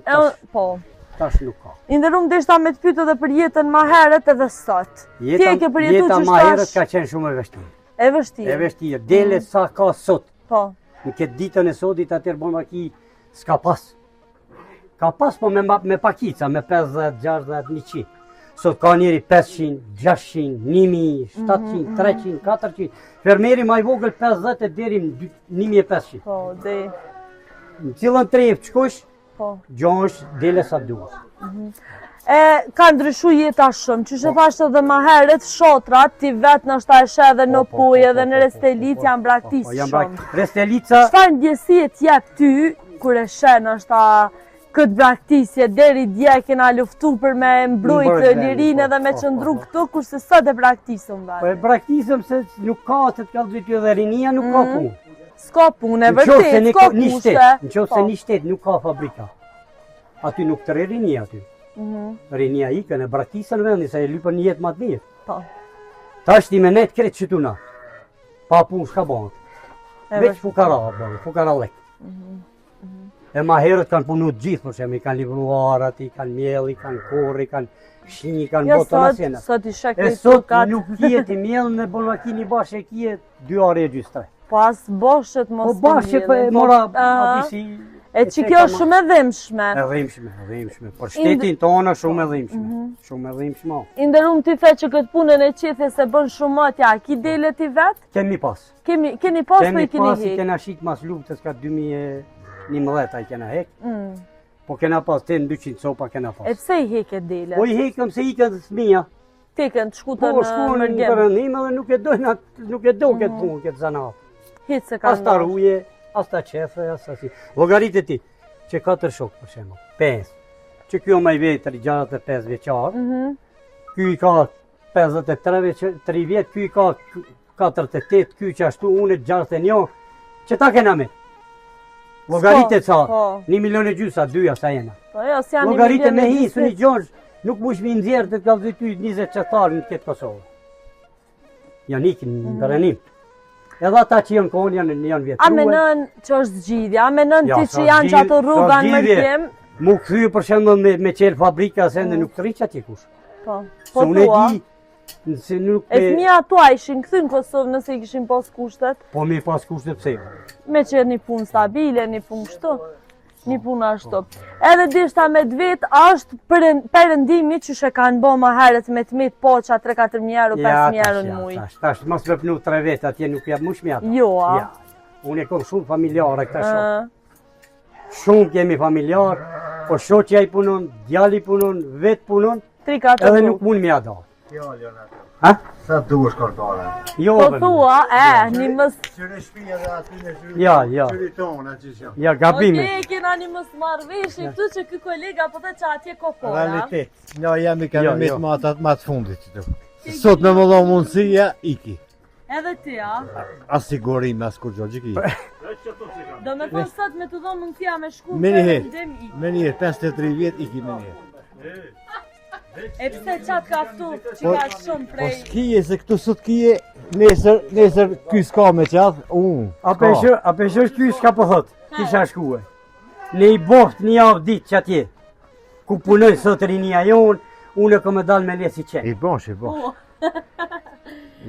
Po. tash nuk ka. Inderum deshta me të pyet edhe për jetën ma herët edhe sot. Ti e ke përjetu Jeta që ma herët shtash ka qenë shumë e vështirë. e vështirë. E vështirë, dele sa ka sot. Po. Në këtë ditën e sotit atër bon maki s'ka pas. Ka pas po me pakica, me 50, 60, 100. Sot ka njeri 500, 600, 1000, 700, 300, 400. Fermeri ma i vogël 50 e deri në 1500. Po, dhe. Në cilën trep qëkush, Po. gjosh dele sa duhet. Ka ndryshu jeta shumë, që që thashtë edhe ma herët, shotrat, ti vetë në shta e shë edhe në pojë edhe në Restelit janë braktisë shumë. Restelica, Çfarë ndjesie t'jep ty, kur e shë në shta këtë braktisje, deri dje kena luftu për me mbrojtë lirinë edhe me qëndru këtu, kurse sot e braktisëm po e vetë. braktisëm se nuk ka të ka dhëtë dhe rinia nuk ka punë. S'ka punë, e Në qoftë se vërtet, s'ka një kushte. shtet, në qoftë se Po. një shtet nuk ka fabrika, aty nuk të rinia aty. Rinia ikën e braktisën vendi, se e lypën një jetë ma të mirë. Po. Tash ti me netë kretë që tuna, pa punë shka bënë. E Veç fukara bënë, fukara lek. E ma herët kanë punu të gjithë, për shemë, i kanë livruarat, i kanë mjell, i kanë korë, i kanë shinj, i kanë Ja botën asena. sot i shek E këtë sot tokat. nuk kjet i mjell në bolmakini bashkë e kjet 2 orë e gjysë 3. Po as boshet mos Po bashkë e mora abisi... E që kjo është shumë e dhimshme. E dhimbshme. Por shtetin tonë është shumë e dhimbshme. Shumë e dhimbshme. Inderum ti the që këtë punën e qithje se bën shumë matja, ki dele ti vetë? Kemi pas. Keni pas për i keni pas, i hek? kena shik mas luftës ka 2011 i kena hek. Po kena pas, të në 200 copa kena E pas. pse i heke dele? Po i hekëm se i këtë smija. Tekën të shkutën Po në shkuën në mërgjem. përëndim edhe nuk e do këtë punë, këtë zanat. Hitë se ka As ta ruje, as ta qefe, as ta si. Logarit e ti, që 4 shokë për shemë, 5. Që kjo me i vetër 65 vjeqarë, kjo i ka 53 vjetë, kjo i ka 48, kjo që ashtu, unë 61, që ta kena me. Logarit e ca, 1 milion e gjysa, 2 sa jena. Po jo, si janë Logarit e me hi, së një gjonsh, nuk mush mi nëzjerë të ka vëty 20 qëtarë në këtë Kosovë. Janë ikin në përënim. Edhe ata që janë konë janë vjetruar. A menën që është zgjidhja, a menën Ja, ti sa që janë që ato rruga në zgjidhje. mërgjem? Mu këthyë për shembull me qelë fabrika se ndë nuk të rriqa tje kush. Po, Se po unë e thua. di, se nuk E fëmija tua ishin këthy në Kosovë nëse i kishin pas kushtet, po me pas kushtet pse. me që një punë stabile, një punë kështu, një punë ashtu. Edhe dishta me dvet është përëndimi që shë kanë bo ma herët me të mitë poqa 3-4 euro, 5 euro në mujë. Tash mos vëpnu 3 vetë atje nuk jap mush mjata. Jo, a? Ja. Unë e kom shumë familjare këta shumë. Shumë kemi familjar, po shoqja i punon, djali punon, vetë punon, 3-4 edhe nuk mund mja da. Ha? Sa duhesh kërkare? Jo, Po vëmë. thua, një mës... Qyre shpia dhe aty në qyre. Ja. Qyre tonë, që që. Ja, gabime. Okej, kena një mës marrëveshje këtu që ky kolega po të që atje kopora. Realitet. No, jam i kanë Jo, me jo. të matë fundit. Sot me më dho mundësia, iki. Edhe ti, a? As sigurim, as kur gjo, gjiki. Do me thonë sot me të dhonë mundësia me shku Me njëherë, ndem i. me njëherë, 53 vjetë, iki me njëherë. E pse qatë ka ftuft që ka shumë Po prej... s'kije, se këtu sot kije, nesër ky s'ka me qath, unë. A peshosh ky s'ka po thot, kisha shkue. Ne I boft një javë ditë që atje, ku punoj sot rinia jonë, unë e kom e dal me lesi qenë. I bosh, i bosh.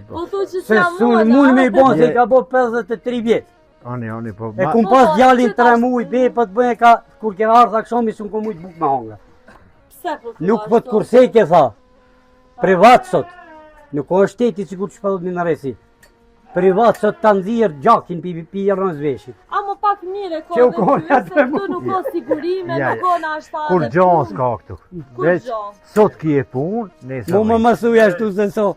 Po thu që Se s'ja s'unë mund me I bon se I ka bo 53 vjetë. Ani, po... E kum pas djalin 3 muj, be, po të bëjë ka, kur ke ardha këshomi, s'unë kom mujt buk me honga. Pse po thu Nuk po të kursejke, tha. Privat sot. Nuk o shteti sikur që shpadot minaresi. Privat sot të nëzirë gjakin pi rënës veshit. A më pak mire Që u kohë kohë dhe ty, se atë këtu nuk ka sigurime, Ja, nuk ka në ashtë Kur gjon s'ka këtu. Kur Veç, gjon? sot kije punë, nesër... Mu më mësuj ashtu se so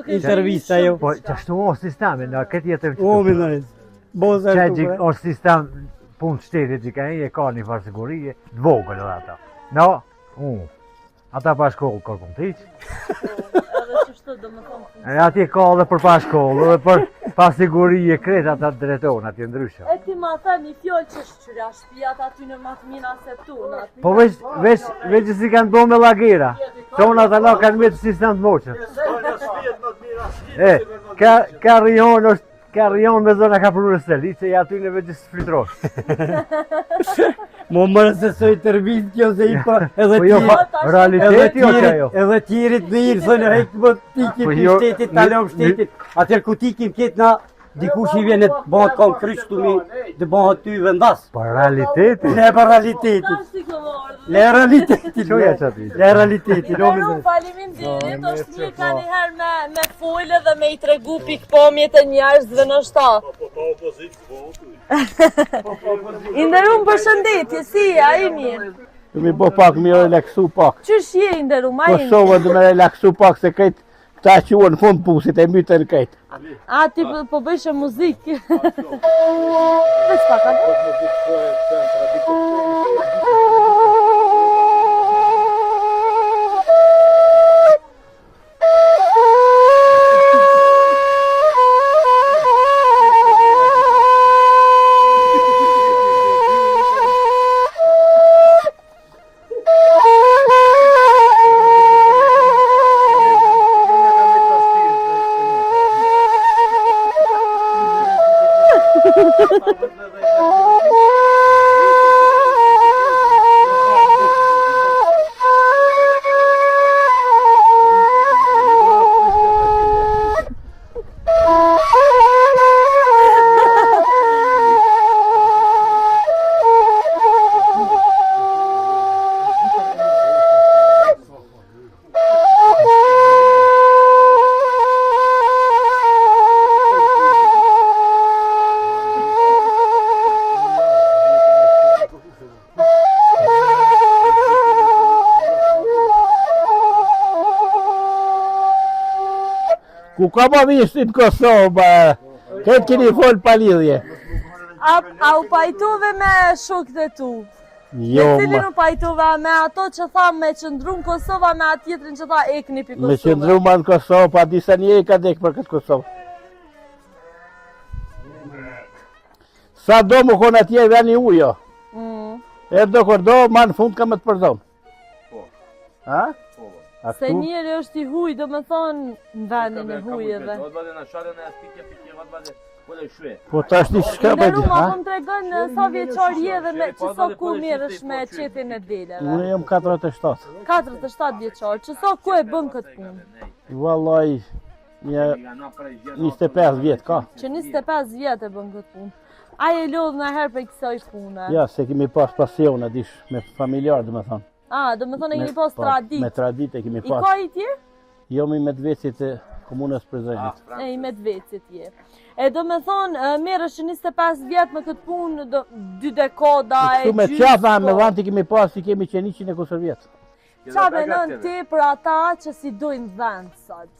intervista jo. Po, qashtu o sistemi, në këtë jetë... O, minaresi. Boza Që ashtu, o sistem punë shtetit që ka e ka një farë sigurie, të vogël edhe ata. No, ata pa shkollë kërkëm të iqë. Edhe që shtë do më thonë. E ati ka edhe për pa shkollë, edhe për pa sigurie kretë ata drejton, ati ndryshë. E ti ma thë një fjollë që shqyra shpijat aty në matmina se tu. Po veç që si kanë bo me lagera, tonë ata la kanë me të sistem të moqën. Ka rion me zona ka përru në steli, që i aty në veç që s'fritrosh. Mo mërë se so intervist kjo se I pa edhe Po jo, tjeri. realiteti o që ajo. Edhe tjerit në irë, thënë hejtë më tikim Po për jo, shtetit, talon shtetit. Atër ku tikim ketë na, dikush I vjen e të bëhat kam kryshtu mi, të bëhat ty vendas. Po realiteti. Le për realitetit. Le realitetit. Qoja që ati. Le realitetit. Unë faleminderit, është mirë ka njëherë me folë dhe me I tregu pikpamjet e njerëzve në shta. I nderuar përshëndetje, si a I mirë? Mi bo pak, mi relaksu pak. Qysh je I nderuar, ma jeni? Kosovën dhe me relaksu pak se këta që unë fund pusit e mytën këtë. A ti po bëjshë muzikë? Veç pak, a do? Ku ka ma vishtin Kosovë, këtë keni folë pa lidhje. A u pajtove me shokët e tu? Jo, Me cilin u pajtove me ato që tha me qëndru në Kosova me atë tjetrin që tha ekni pi me Kosova? qëndru ma në Kosovë, pa disa një ka dek për këtë Kosovë. Sa do më konë atje dhe një ujo. E do kërdo, ma në fund ka me të përzonë. Ha? A Se këtu? njeri është I huj, do me thonë në vendin e huj edhe. Po ta është një shka për Nderu di, ma ha? po më tregon sa vjeqar je dhe me qëso ku mirësh me qetin e deleve. Unë jam 47. 47 vjeqar, qëso ku e bën këtë punë? Vallaj, një 25 vjetë ka. Që 25 vjetë e bën këtë punë. Aje lodhë në herë për kësaj pune? Ja, se kemi pas pasione, dish, me familjar, dhe me thonë. A, do me thonë e keni pas tradit. Me tradit e kemi I pas. ka I tje? Jo mi me dvecit e komunës Prizrenit. E I me dvecit je. E do me thonë, merësh 25 vjetë me këtë punë, 2 dekada e Kështu me qafa me vanti kemi pas, si kemi qenë 100 e kusër vjetë. Qa menon ti për ata që si dojnë vend sot?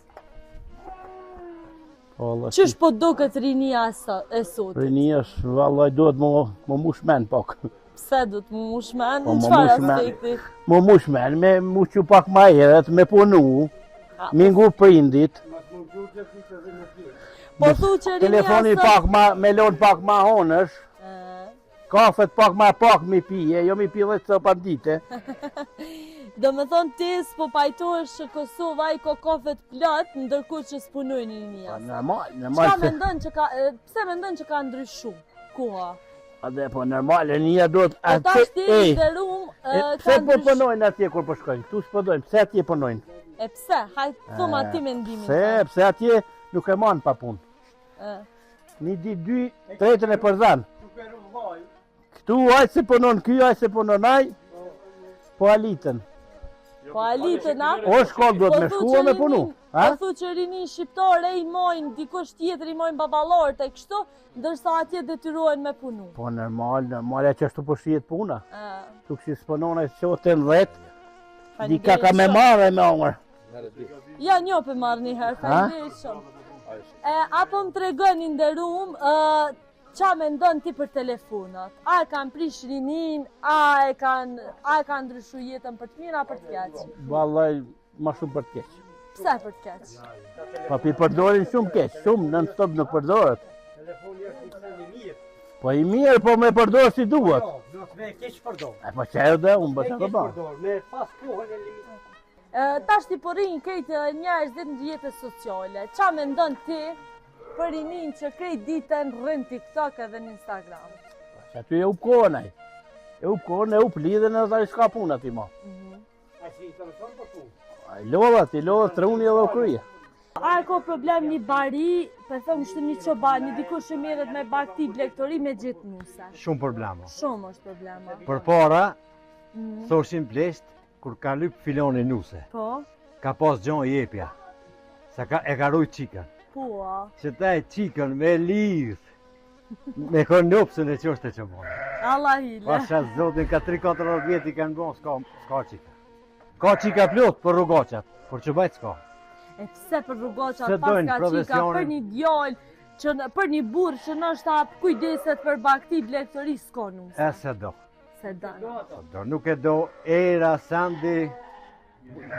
Qysh po do këtë rinia e sot? Rinia është, vallaj, duhet më mushmen pak. Pse du të më mushmen? Po, Në më qfar mushmen. aspekti? Më mushmen, me mushqu pak ma heret, me punu, me ngu prindit, Po thu që rinia telefoni sot... pak ma, me lon pak ma honësh, kafet pak ma pak mi pije, jo mi pije dhe të pandite. Do me thonë ti s'po pajtohesh që Kosova i ko kofet plot, ndërkohë që s'punojnë rinja. Normal, Çka normal. mendon që ka, pse mendon që ka ndryshu koha? Ade po normal, rinja duhet Po tash ti i derum ka pse po ndryshu. punojnë atje kur po shkojnë? Këtu s'punojnë, pse atje punojnë? E pse? Hajt thoma ti mendimin. Pse atje nuk e marrin pa punë. Një ditë dy, tretën e përzan. Këtu aj se punon ky, aj se punon aj, po alitën. Po alitën a? O shkollë duhet me shkua me punu. Po thu që rinin shqiptare i mojnë, dikush tjetër i mojnë babalorët e kështu, ndërsa atje detyrohen me punu. Po normal, e që ashtu po shihet puna. Tu kësi s'punon e qote në 10, dika ka me marrë e me omër. Ja një për marrë një herë, faleminderit shumë. Apo më tregoni nderuam, qa me ndonë ti për telefonat? A e kanë prish rinin, a e kanë ndryshu jetën për të mirë, a për të keq? Vallaj, ma shumë për të keq. Pse për të keq? Pa pi përdorin shumë keq, shumë non stop nuk përdoret. Po i mirë, po me përdor si duhet. Do të me keq përdor. Po që e dhe, unë bëtë të ba. Me pas kohën e limit. Tash ti po rrinë krejtë njerëzit në rrjetet sociale. Qa me ndonë ti për rinin që krejt ditën rrën TikTok edhe në Instagram? Që aty e up kohën aj. E up kohën, e up lidhen edhe ai s'ka punë ati ma. A si i telefon për punë? I lodhat truni edhe u kryje. A e ko problem një bari, për thëmë shtë një qoban, një dikush që merret me bakti blektori me gjithë nuse? Shumë problema. Shumë është problema. Për para, thoshin plesht, kur ka lyp filoni nuse, Po? ka pas gjon jepja. Sa e ka rujt qikën. Po, Që ta e qikën me lirë, me konopsën e qështë e që mojë. Allah hile. Pasha zotin ka 3-4 vjet i kanë bon, s'ka qika. Ka qika plot për rrugoqat, por që bajt s'ka. E pse për rrugoqat Se pas dojnë ka qika, profesionin. për një djallë, për një burë që nështë kujdeset për bakti blektori s'ka nuse. E se do. Se dënë. Nuk e do era, sandi,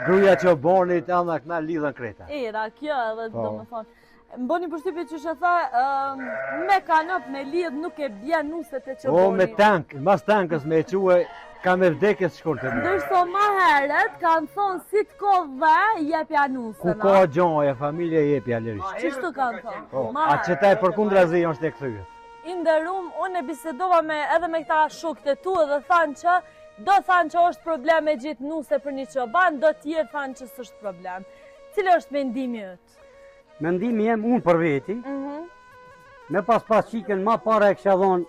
gruja që bonit, anë këna lidhën kreta. Era, kjo edhe Po. do më thonë. Më boni përshtypje që shë tha, me kanop me lidh nuk e bjen nuset e që O, boni. me tank, mas tankës me e quaj, ka me vdekjes shkull të mirë. Ndërso ma herët kanë thonë si të ko dhe jepja Ku nusën. ka gjoja, familje jepja lirisht. Qështu kanë thonë? Po, Ma a që ta e përkundrazi është e këthyët. Inderum, unë e bisedova edhe me këta shokët e tu dhe thanë që do thanë që është problem me gjithë nuse për një qoban, do tjerë thanë që s'është problem. Cilë është mendimi ytë? Mendimi jem unë për veti, me pas qikën ma para e kësha dhonë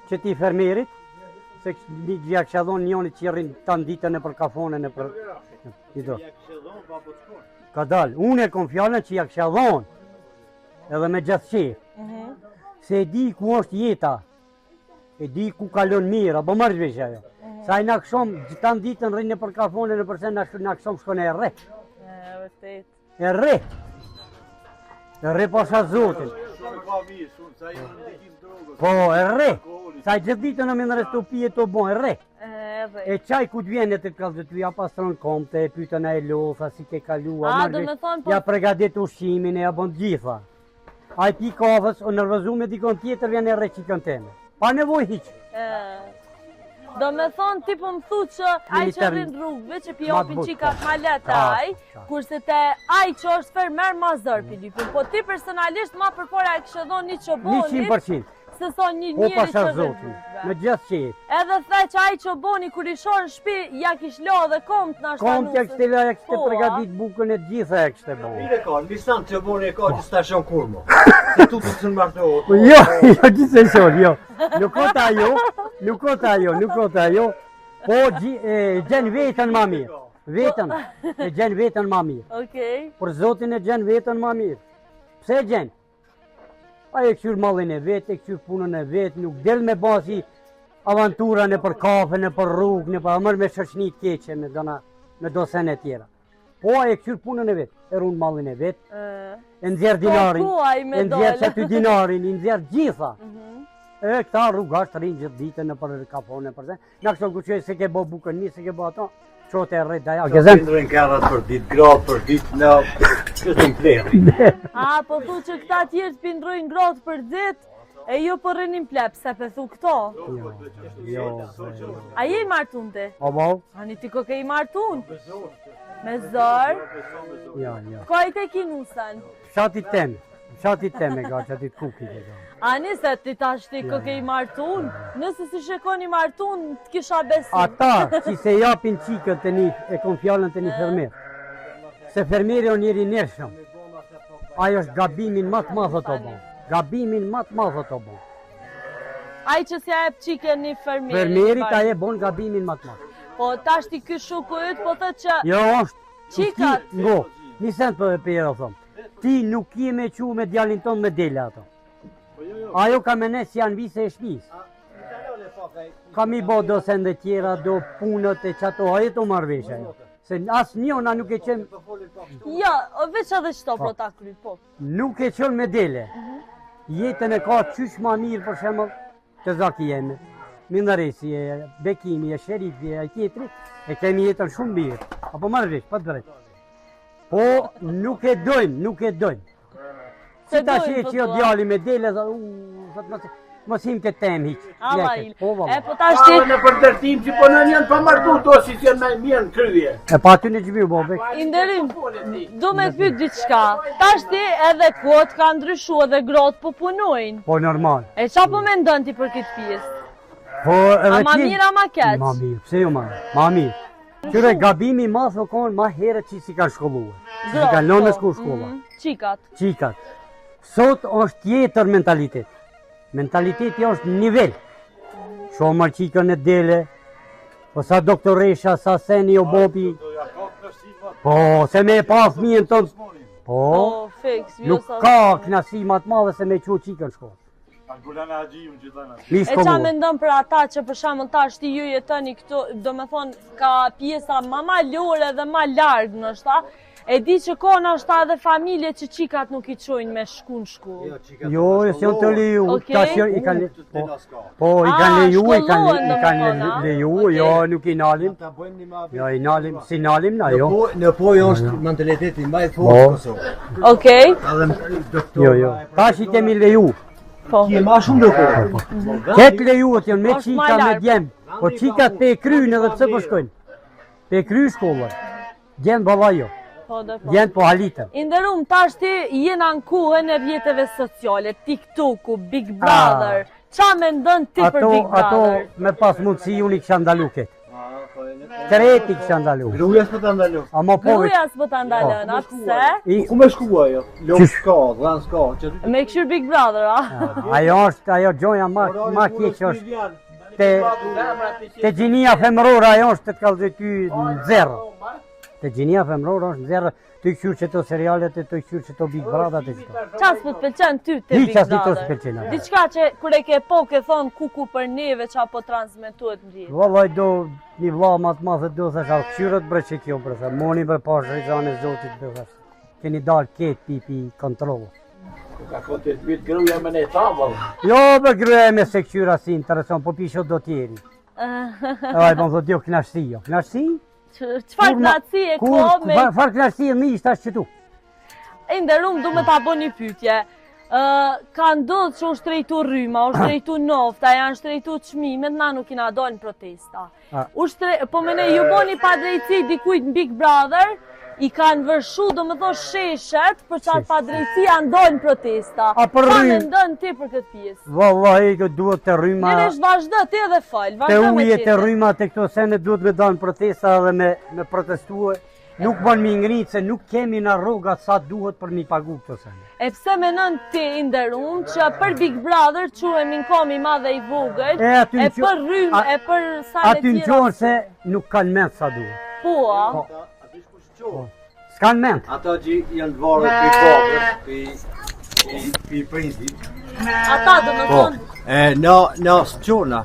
që ti fermerit, se gjia kësha dhonë njoni që rrinë tanë ditën e për kafonën e për... Ka dalë, unë e kom fjallën që ja kësha dhonë, edhe me gjatëqirë. Se e di ku është jeta, e di ku kalon mirë, apo marrë vesh ajo. Sa i na këshom, gjithan ditën rrinë për kafonën e përse na këshom shkone e re. Vërtet. E re. E re pasha zotin. Po, e re. Sa i gjithë ditën në me në restu pije të bon, e re. E qaj ku të vjen e të kalë të ja pastron komte, e pytën e lofa, si ke kalua, A, do me thonë, po... ja pregadit ushqimin e ja bon gjitha. A i pi kafës, o nërvëzu me dikon tjetër, vjen e re qikën teme. Pa nevoj hiqë. Do me thonë, ti po më thu që aj që rrinë rrugëve, që pi opin qikat ma letë aj, kurse te aj që është fermer ma zërpi lypin. Po ti personalisht ma përpora e kështë dhonë një që bonit, 100%. se thonë një Po njëri pasha që rrinë zotin, rrugëve. me gjithë qetë. Edhe the që aj që boni kur i shonë shpi, ja kish lo dhe kom të nashtë Kom të kështë ja kështë Po, pregadit bukën e gjitha e kështë e bon. Mire ka, në lisan që boni e ka që stashon kurmo. Se tu të të nërmartohet. Po jo, gjithë e shonë, jo. Nuk ota ajo, nuk ota ajo, nuk ota ajo. Po gjenë vetën ma mirë. Vetën, e gjenë vetën ma mirë. Okej. Për zotin e gjenë vetën ma mirë. Pse gjenë? A e këshur mallin e vetë, e këshur punën e vetë, nuk del me basi avanturën e për kafe, në për rrugë, në për amër me shëshnit keqe, me dosen e tjera. Po a e këshur punën e vetë, e runë mallin e vetë, e nëzjerë dinarin, e nëzjerë që ty dinarin, e nëzjerë gjitha. E këta rrugasht rinë gjithë ditën në për kafone, për se. Në kështë kuqe se ke bo bukën një, se ke bo ato, qote e rrejt daja. Këndrën karat për ditë, gratë për ditë, në kështë në plerë. A, po thu që këta tjerë t'pindrojnë grotë për ditë, E ju po rrinin plep, se pe thu këto. Jo. A je i martun ti? Po. Ani ti ko ke i martun? Me zor? Ja. Ko i te kinusen? Fshatit teme ka, qatit kukit e ka. Ani se ti tash ti ko ke i martun? Nëse si shekon i martun, t'kisha besim. Ata që se japin qikët të një, e kon fjallën të një fermer. Se fermeri o njeri nërshëm. Ajo është gabimin më të madh të bon. Gabimin më të madh të bon. Ai që si jep qike një fermeri. Fermerit a e bon gabimin më të madh. Po tash ti ky shuku yt po thot që Jo është. Qikat. Ngo, një sent për e thom. Ti nuk je me qu me djalin ton me dele ato. Ajo ka me ne si janë vise e shpis. Ka mi bo do sende tjera, do punët e qato, ajo të marrvesh ajo. Se asë njona nuk e qenë... Jo, veç edhe qëto pro ta kry, po. Nuk e qenë me dele. Jetën e ka qysh ma mirë për shemëll të zaki jeme. Mindaresi, Bekimi, Sherifi, tjetri, e kemi jetën shumë mirë. Apo marrvesh, pa të drejt. Po nuk e dojnë. Si ta shi që jo djali me dele, mos him këtë temë hiq. Allah il. Po tash ti... Në përdërtim që po në janë pa martu, to si që janë mirë në kryje. E pa ty në gjmiu, Bobek. Inderim, du me të pyet diçka. Tash ti edhe kot ka ndryshu edhe grot po punojnë. Po normal. E qa po mendon ti për këtë pjesë? Po edhe A ma mirë a ma keq? Ma mirë, pse jo ma mirë. Qyre gabimi ma thokon ma herët që si kanë shkolluar. Si kanë lënë me shku shkolla. Qikat. Sot është tjetër mentalitet. Mentaliteti është nivel. Shomar qikën e dele, po sa doktoresha, sa seni o bobi. Po, se me e pa fëmijën tonë. Po, nuk ka knasi ma të madhe se me qu qikën shkollë. E qa mendon për ata që për shembull tash ti ju jetoni këtu, do me thonë ka pjesa ma malore dhe ma largë nështë, e di që ka nështë edhe familje që qikat nuk i qojnë me shku në shkollë. Jo, si janë të leju, tash i kanë leju, jo, nuk i nalim. Jo, i nalim, si nalim na, jo. Në pojë është mentaliteti më i fortë në Kosovë. Okej. Jo, tash i kemi leju. Ki e ma shumë do kohë. Ketë lejuët janë me qika me djemë, po qikat pe e krynë edhe pse po shkojnë. Pe e krynë shkollën, djemë bala jo, djemë po halitën. Inderum, tash ti jena në kuhën e rjetëve sociale, TikToku, Big Brother, qa me ndonë ti për Big Brother? Ato me pas mundësi unë i kësha ndalu ketë. Treti kësha ndalu. Gruja s'po ta ndalu. Gruja s'po ta ndalën, a pse? Ku me shkua jo? Lop s'ka, dhan s'ka. Me këshur Big Brother, a? Ajo gjoja ma keqë është te gjinia femërora, ajo është të të kalëzë ty në zerë. Te gjinia femërora është në zerë, të këshur që të serialet e të këshur që të Big Brother të qëto. Qas po të pëlqen ty të Big Brother? Diçka që kure ke po ke thonë kuku për neve qa po transmituet në rritë? Vallaj do një vla ma të madhe do dhe shalë këshyrët bre që kjo bre dhe moni bre pash rejzane zotit bre dhe keni dalë ketë pipi kontrolë. Ka ko të të gruja me ne tabëll. Jo bre gruja me se këshyra si intereson, po pisho do tjeri. Aj bon thot jo knashti jo. Knashti? Qfar knashti e ko me... Qfar knashti e mi ishta qëtu? Inderum du me ta bo një pytje. Ka ndodhë që u shtrejtu rryma, u shtrejtu nofta, janë shtrejtu qmimet, na nuk i na dojnë protesta. Po mene ju bo një padrejci dikujt në Big Brother, i kanë vërshu, do me thonë sheshet, për qatë padrejci janë dojnë protesta. Pa me ndonë ti për këtë pjesë? Vallaj, duhet të rryma... Nene është vazhdo, ti edhe falë, të uje të rryma të këto sene duhet me dojnë protesta dhe me protestuë. Nuk bën mi ngritë se nuk kemi në rrogat sa duhet për mi pagu këto sene. E pse menon ti Inderum që për Big Brother quhemi në komi madhe i vogël, e për rrymë, e për sa në tjera... Aty në qonë se nuk kanë ment sa duhet. Po, a? S'kanë ment. Ata që janë të varë për papës, për prinsit. Ata do më thonë? Na s'qona.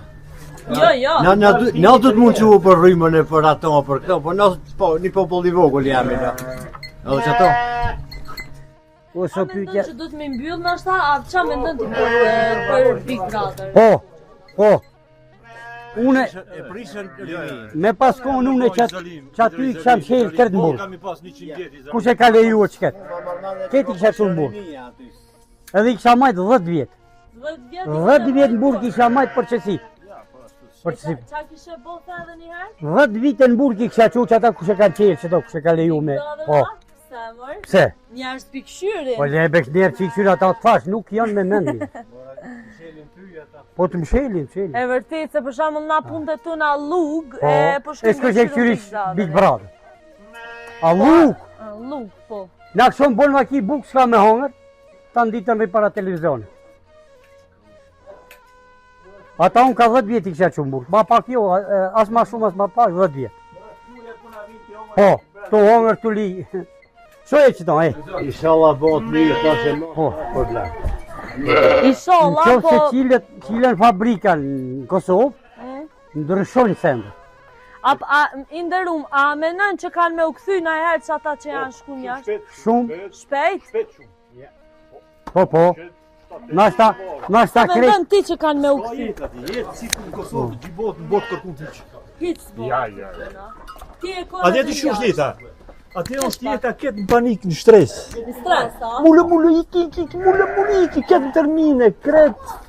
Jo. Na do të mund që për rrymën e për ato, për këto, por na një popull i vogël jam edhe. Edhe që ato. A mendon që do të më mbyll ndoshta, a qa mendon ti për Big Brother? Po. Une, me pas kohën une që aty i kësham shelë këtë në burë. Kush e ka leju o qëket? Këtë i kësha që në burë. Edhe i kësha majtë 10 vjetë. 10 vjet. 10 vjet në burg isha majt për qësi. Për qësi. Qa kishe both edhe një herë? 10 vite në burg i kisha qu që ata kushe kanë qelë që do kushe ka leju me. Po. Pse mër? Pse? Njerës pikëshyrin. Po le besh njerë që i këshyri ata të fash, nuk janë me mendin. Po të mshelin. E vërtet, se për shembull na punët tu na lug, Po. po E s'ko që e këshyri Big Brother. A Lug, po. Na këshon bon ma ki buk s'ka me hongër, ta nditën rri para televizionit. Ata unë ka 10 vjet i kisha qumë burg, ma pak jo, as ma shumë as ma pak 10 vjet. Po, to hongër të li. Qo e qëta, Inshallah bëhet mirë, thashe më. Po. Problem. Inshallah, Në po. qofë se qilen fabrika në Kosovë, ndryshojnë sende. Inderum, a menon që kanë me u kthy na herë që ata që janë shku jashtë? Shumë, Shpejt? po. Nashta Sa krejt. mendon ti që kanë me u kthy? Jetë si në Kosovë, gjibot në botë kërkun të që. Hiç s'po. Ja. Ti e ka. Atje të shush jeta. Atje është jeta ketë në panik, në shtres. Në stres, a? Mullë, iki, ketë në termine, kretë.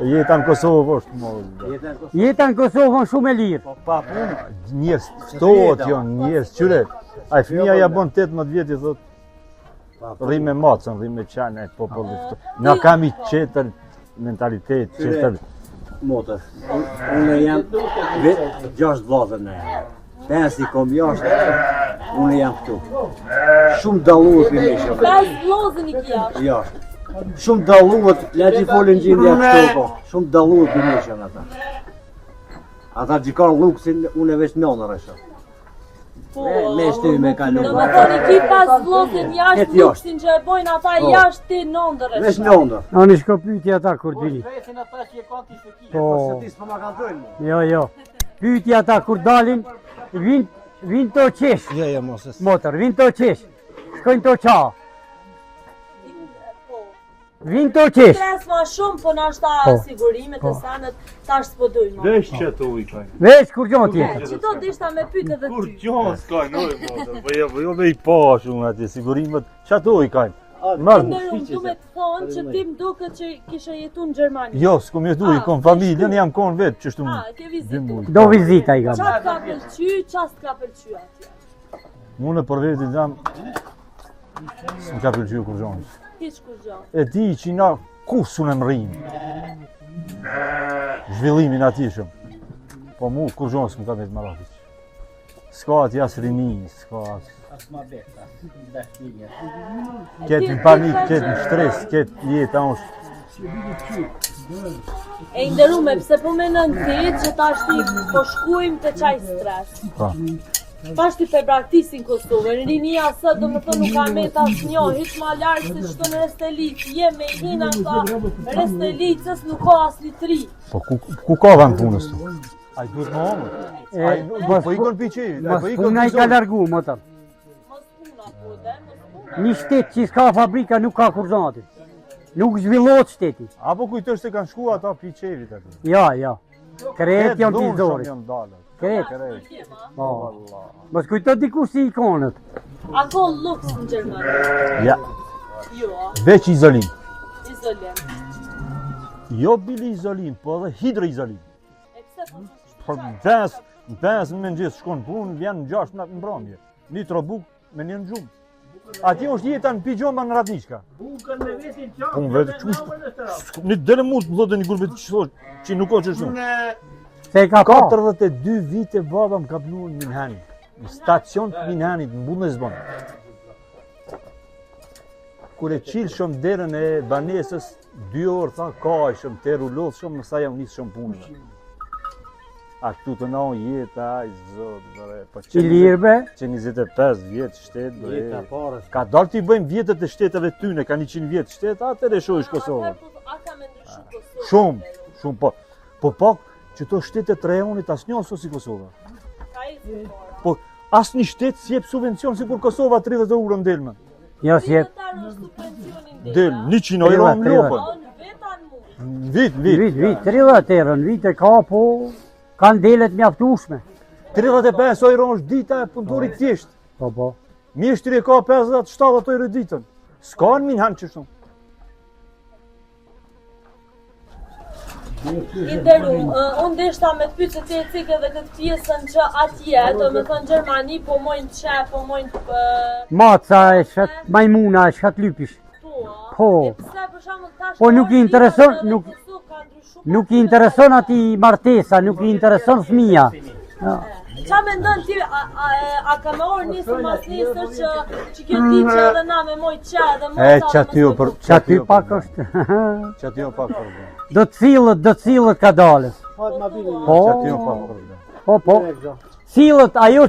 Jeta në Kosovë është mollë. Jeta në Kosovë është shumë e lirë. Po pa punë, njerës ftohet janë, njerës qyre. Ai fëmija ja bën 18 vjet i thot. Rri me macën, rri me qanë, populli ftohet. Na kam i qetër mentalitet, qetër. Motër, unë jam 6 vllazër në e. 5 i kom jashtë, unë jam këtu. Shumë dalluhet për mishë. 5 vllazën i kia. Jashtë. Shumë dalluhet, le që folin gjindja këto po. Shumë dalluhet për mishën ata. Ata gjikar luksin, unë e veç nënër e shumë. Me shtyri me kalu. Do më thoni ki 5 vllazën jashtë luksin që e bojnë ata jashtë ti nëndër e Veç shumë. nëndër. Ani shko pyetja ata kur dini. Po, Po ma kanë thënë. jo. Pyetja ata kur dalin, vin to qesh. Ja, mos e. Motor, vin to qesh. Shkojnë to qa. Vin to qesh. Stres ma shumë, po nashta sigurimet e senet tash s'po dujnë. Vesh që të ujkaj. Veç kur gjon tjetër. Qito dishta me pyte dhe Kur ty. gjon s'kaj, po jo me i pa shumë atje, sigurimet, që të ujkaj. Mërë, Inderum, du me të thonë që ti më duket që kishe jetu në Gjermani. jo, s'kom jetu, i kom familjen, jam kon vetë, që shtu Ke vizitu. Do vizita i kam. Qa t'ka pëlqy, qa s'ka pëlqy atje? Mune për vetë i jam, s'm ka pëlqy kur gjonës. Hiç kur gjo. E di që na kusun e më rrimë. Zhvillimin atishëm. Po mu, kur gjonës s'm ka me të marakit. S'ka ati as rini, s'ka as... Ketë në panik, ketë në shtres, ketë jetë, është... E inderume, pse po menon ti që tash ti po shkujmë të qaj stres. Pa. Tash ti pe braktisin Kosovën, rinia së do më thënë nuk ka me ta s'njo, hiq ma larkë se qëto në Restelic, je me i hina ta Restelicës nuk ka as litri. Po ku ka vend punës tu? Ai duhet më omër. Po ikon piqevi, po ikon Puna i ka largu, motor. Mos puna po dhe, mos puna. Një shtet që s'ka fabrika nuk ka kur zonati. Nuk zhvillohet shteti. Apo kujtësh se kanë shku ata piqevit aty. Ja. Kret janë t'i zorit. Janë dalë. Kret. Po. Mos kujto diku si ikonët. A ko luks në Gjermani? Ja, Jo, a, veç izolim. izolim. Jo bili izolim, po edhe hidroizolim. E pse po në Por në 5 më gjithë shkon punë, vjen në 6 në mbrëmje. Një trobuk me një në gjumë. Atje është jeta në pijama në Radnička. Unë vetë qush. Një dere mund të thotë një gurbet që nuk o që shumë. Se ka pa. 42 vite baba më ka punu në Minhani. Në stacion të Minhanit, në Bundesbank. Kur e qilë shumë derën e banesës, 2 orë tha ka e shumë, te rulloth shumë, nësa jam njësë shumë punë. A këtu të nao jeta, i zotë, po I lirë be. që 25 vjetë shtetë, bre. Ka dalë t'i bëjmë vjetët e shteteve tyne, ka 100 vjetë shtetë, atër e shohish Kosovë. A ka me ndryshu Kosovë? Shumë, po. Po pak që to shtetet rejonit as një aso si Kosova. Ka i zbora. Po as një shtet si jep subvencion si kur Kosova 30 euro në delme. Jo si jep. Del, 100 euro në lopën. Në vetan mu. Vit. Vit, 30 euro në vit e ka, po kanë delet mjaftueshme. 35 euro është dita e punëtorit thjesht. Po. Mjeshtri e ka 50-70 euro ditën. S'ka në Minhan që shumë. Inderum, unë deshta me të pyet se ti e cik edhe këtë pjesën që atje, do me thënë Gjermani, po mojnë qep, po mojnë Maca e shat majmuna e shat lypish. Po. E pse për shembull tash Po nuk i intereson, nuk i intereson ati martesa, nuk i intereson fëmia. Qa me ndën ti, a ka me orë njësë mas njësër që kjo ti që edhe na me moj që edhe moj që Aty pak është. Që aty pak për. Do të cilët ka dalës. Po. Cilët ajo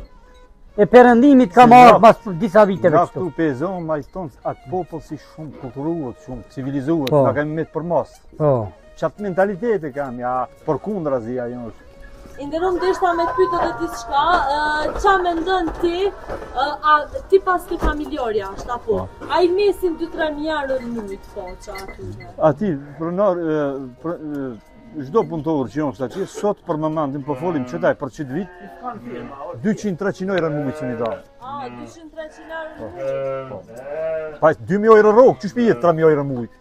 e perëndimit ka marrë pas disa viteve Na këtu. këtu pe zonë ma i tonë atë popull si shumë kulturuat, shumë civilizuat, Po. na kemi me të përmas. Po. Qatë mentalitete kam, ja për kundra zi ajo është. Inderum deshta me të pyet edhe diçka, qa me ndën ti, ti pas ke familjar jashtë, apo? A i mesin 2-3 njerë në mujt, po, që atyre? Ati, pronar, çdo punëtor që jonë këta sot për momentin po folim qëtaj për qëtë vit, 200-300 euro në mujtë që një dalë. 200-300 euro në mujt? Pa 2.000 euro rogë, që shpijet 3.000 euro në mujtë?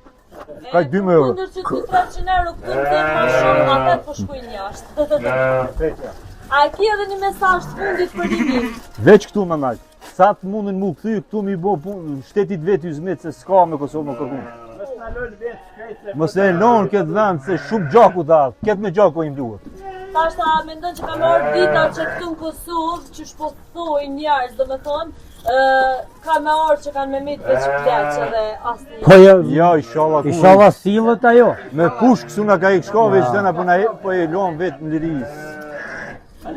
Ka 2.000 euro. Kundër që 200-300 euro këtu të ma shumë, atë po shkojnë jashtë. A ki edhe një mesazh të fundit për rinin? Veç këtu më nalt. Sa të mundin mu këthy, këtu mi bo shtetit vetë Yzmet se s'ka me Kosovë më kërkun. Mos e lon këtë vend se shumë gjaku dalë, këtë me gjaku im duhet. Tashta mendon që ka marrë dita që këtu në Kosovë, që shpothoj njerëz, do me thonë, ka me orë që kanë me mitë veç pleqë dhe asni. Po jo, Ja, inshallah inshallah sillet ajo. me push kësu na ka i këshka veç dëna po e lon vetë në liris. Po që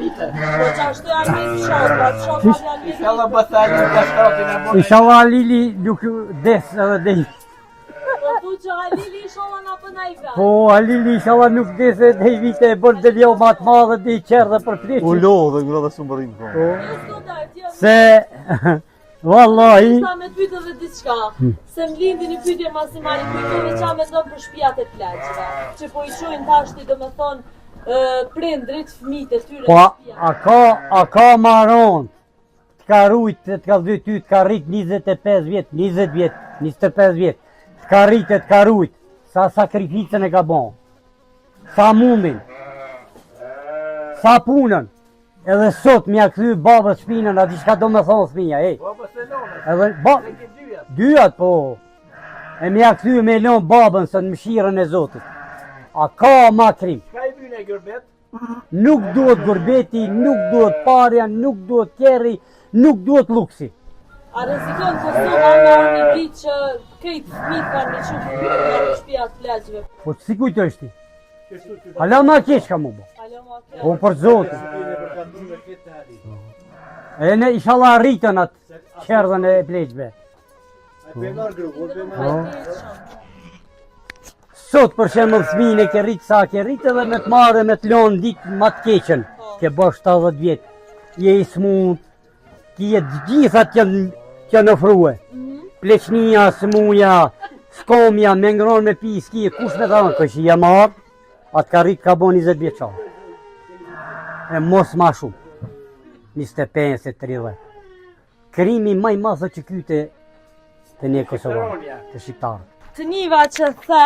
ashtu janë mitë shokat janë mitë. Inshallah Lili nuk des edhe dhe. Po tu që Halili inshallah na për na i vetë. Po Lili inshallah nuk des edhe dhe vite e bërë dhe ljo ma të madhe dhe i qerë dhe për U fleqë. lo dhe ngra dhe sumë bërim ko. Se, vallahi, Sa me pyet edhe diçka, se më lindi një pyetje masimale, pyetove qa me ndonë për shtëpiat e pleqëve, që po i shojnë tashti do me thonë prindrit, fëmijët e tyre po në a ka maron, të ka rujt, të ka dhe ty, të ka rrit 25 vjet, 20 vjet, 25 vjet, të ka rrit e të ka rujt, sa sakrificën e ka bon, sa mundin, sa punën, edhe sot m'ja kthy babës shpinën, ati shka do me thonë fëmija, ej. Edhe, dyat po, e m'ja kthy me lon babën së në mëshirën e Zotit. A ka ma krim? Nuk duhet gurbeti, nuk duhet parja, nuk duhet kerri, nuk duhet luksi. A rezikon Kosova me orë një ditë që krejtë fëmijët kanë me qëfë në shtëpiat pleqëve? Po si kujtë është ti? Hala ma keq ka mu bo. Alo ma kjo. Po për Zotin. E ne inshallah arritën atë qerdhën e pleqve. Sot për shembull fëmijën e ke rritë sa ke rritë edhe me të marrë me të lonë ditë ma të keqen. Ke bërë 70 vjetë, je i smut, kje gjithat që në frue. Pleqnia, smuja, skomja, me ngron me pi, s'kje, kush me thonë, kështë i marë, atë ka rritë ka bo 20 vjeqar. E mos ma shumë, 25-30. Krimi maj madhë që kyte të një Kosovarë, të shqiptarë. Të njiva që the,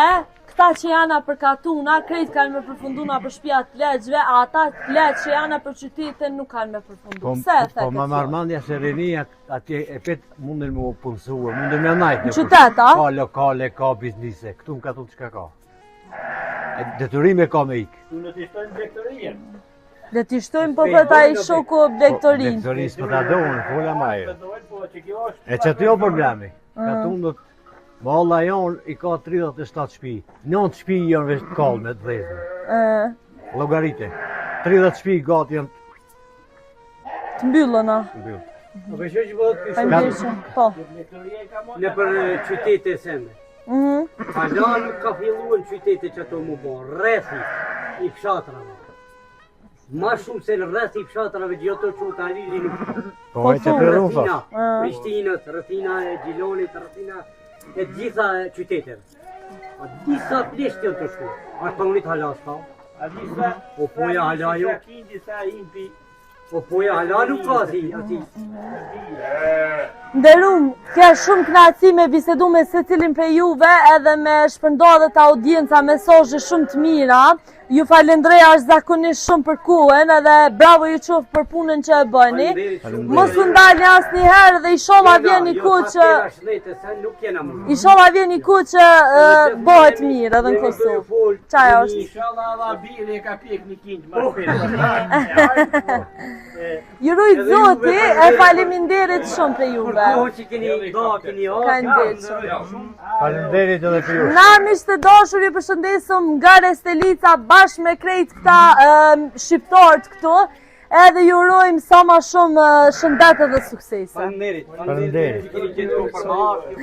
këta që janë për katuna, krejt kanë me përfunduna për shtëpiat pleqëve, a ata pleqë që janë për qytetin nuk kanë me përfundu. Pse e the Po ma marmandja se rinia atje e pet mundin mu punësue, mundin me najtë. Në qytet, a? Ka lokale, ka biznise, këtu më ka tu qka ka. Detyrime ka me ikë. Dhe t'i shtojmë po theta i shoku blektorin. Blektorin s'po ta dohën, fola ma e. E që të jo problemi. Ka tu në Valla jonë i ka 37 shpi, 9 shpi janë veç të kallë me të dhezme. Logarite, 30 shpi gati janë Të mbyllën, a? mbyllë. Po. Në për qytete sende. Kalan ka fillu në qytete që to mu bo, rrethi i fshatrave. Ma shumë se në rrethi i fshatrave gjithë të qëtë Halili nuk. Po e që të rrufa. Prishtinës, rrethina e Gjilonit, rrethina e gjitha qyteteve. A disa pleshtë janë të shku. A tonit hala s'ka. O poja hala jo. Po ja, hala nuk ka ati. Nderum, ka shumë kënaqësi me bisedu me secilin prej juve edhe me shpërndarë të audienca mesazhe shumë të mira. Ju falendrej zakonisht shumë për kohën edhe bravo ju qoftë për punën që e bëni. Mos u ndalni asnjëherë dhe inshallah vjen një kohë që bëhet mirë edhe në Kosovë. Çaj është. Inshallah Allah bile ka pjek një kinj më Ju rujt Zoti e faleminderit shumë për juve. Faleminderit edhe për ju. Na miq të dashur, ju përshëndesëm nga Restelica bashkë me krejt këta shqiptarët këtu, edhe ju urojmë sa ma shumë shëndet dhe suksese. Faleminderit. Faleminderit.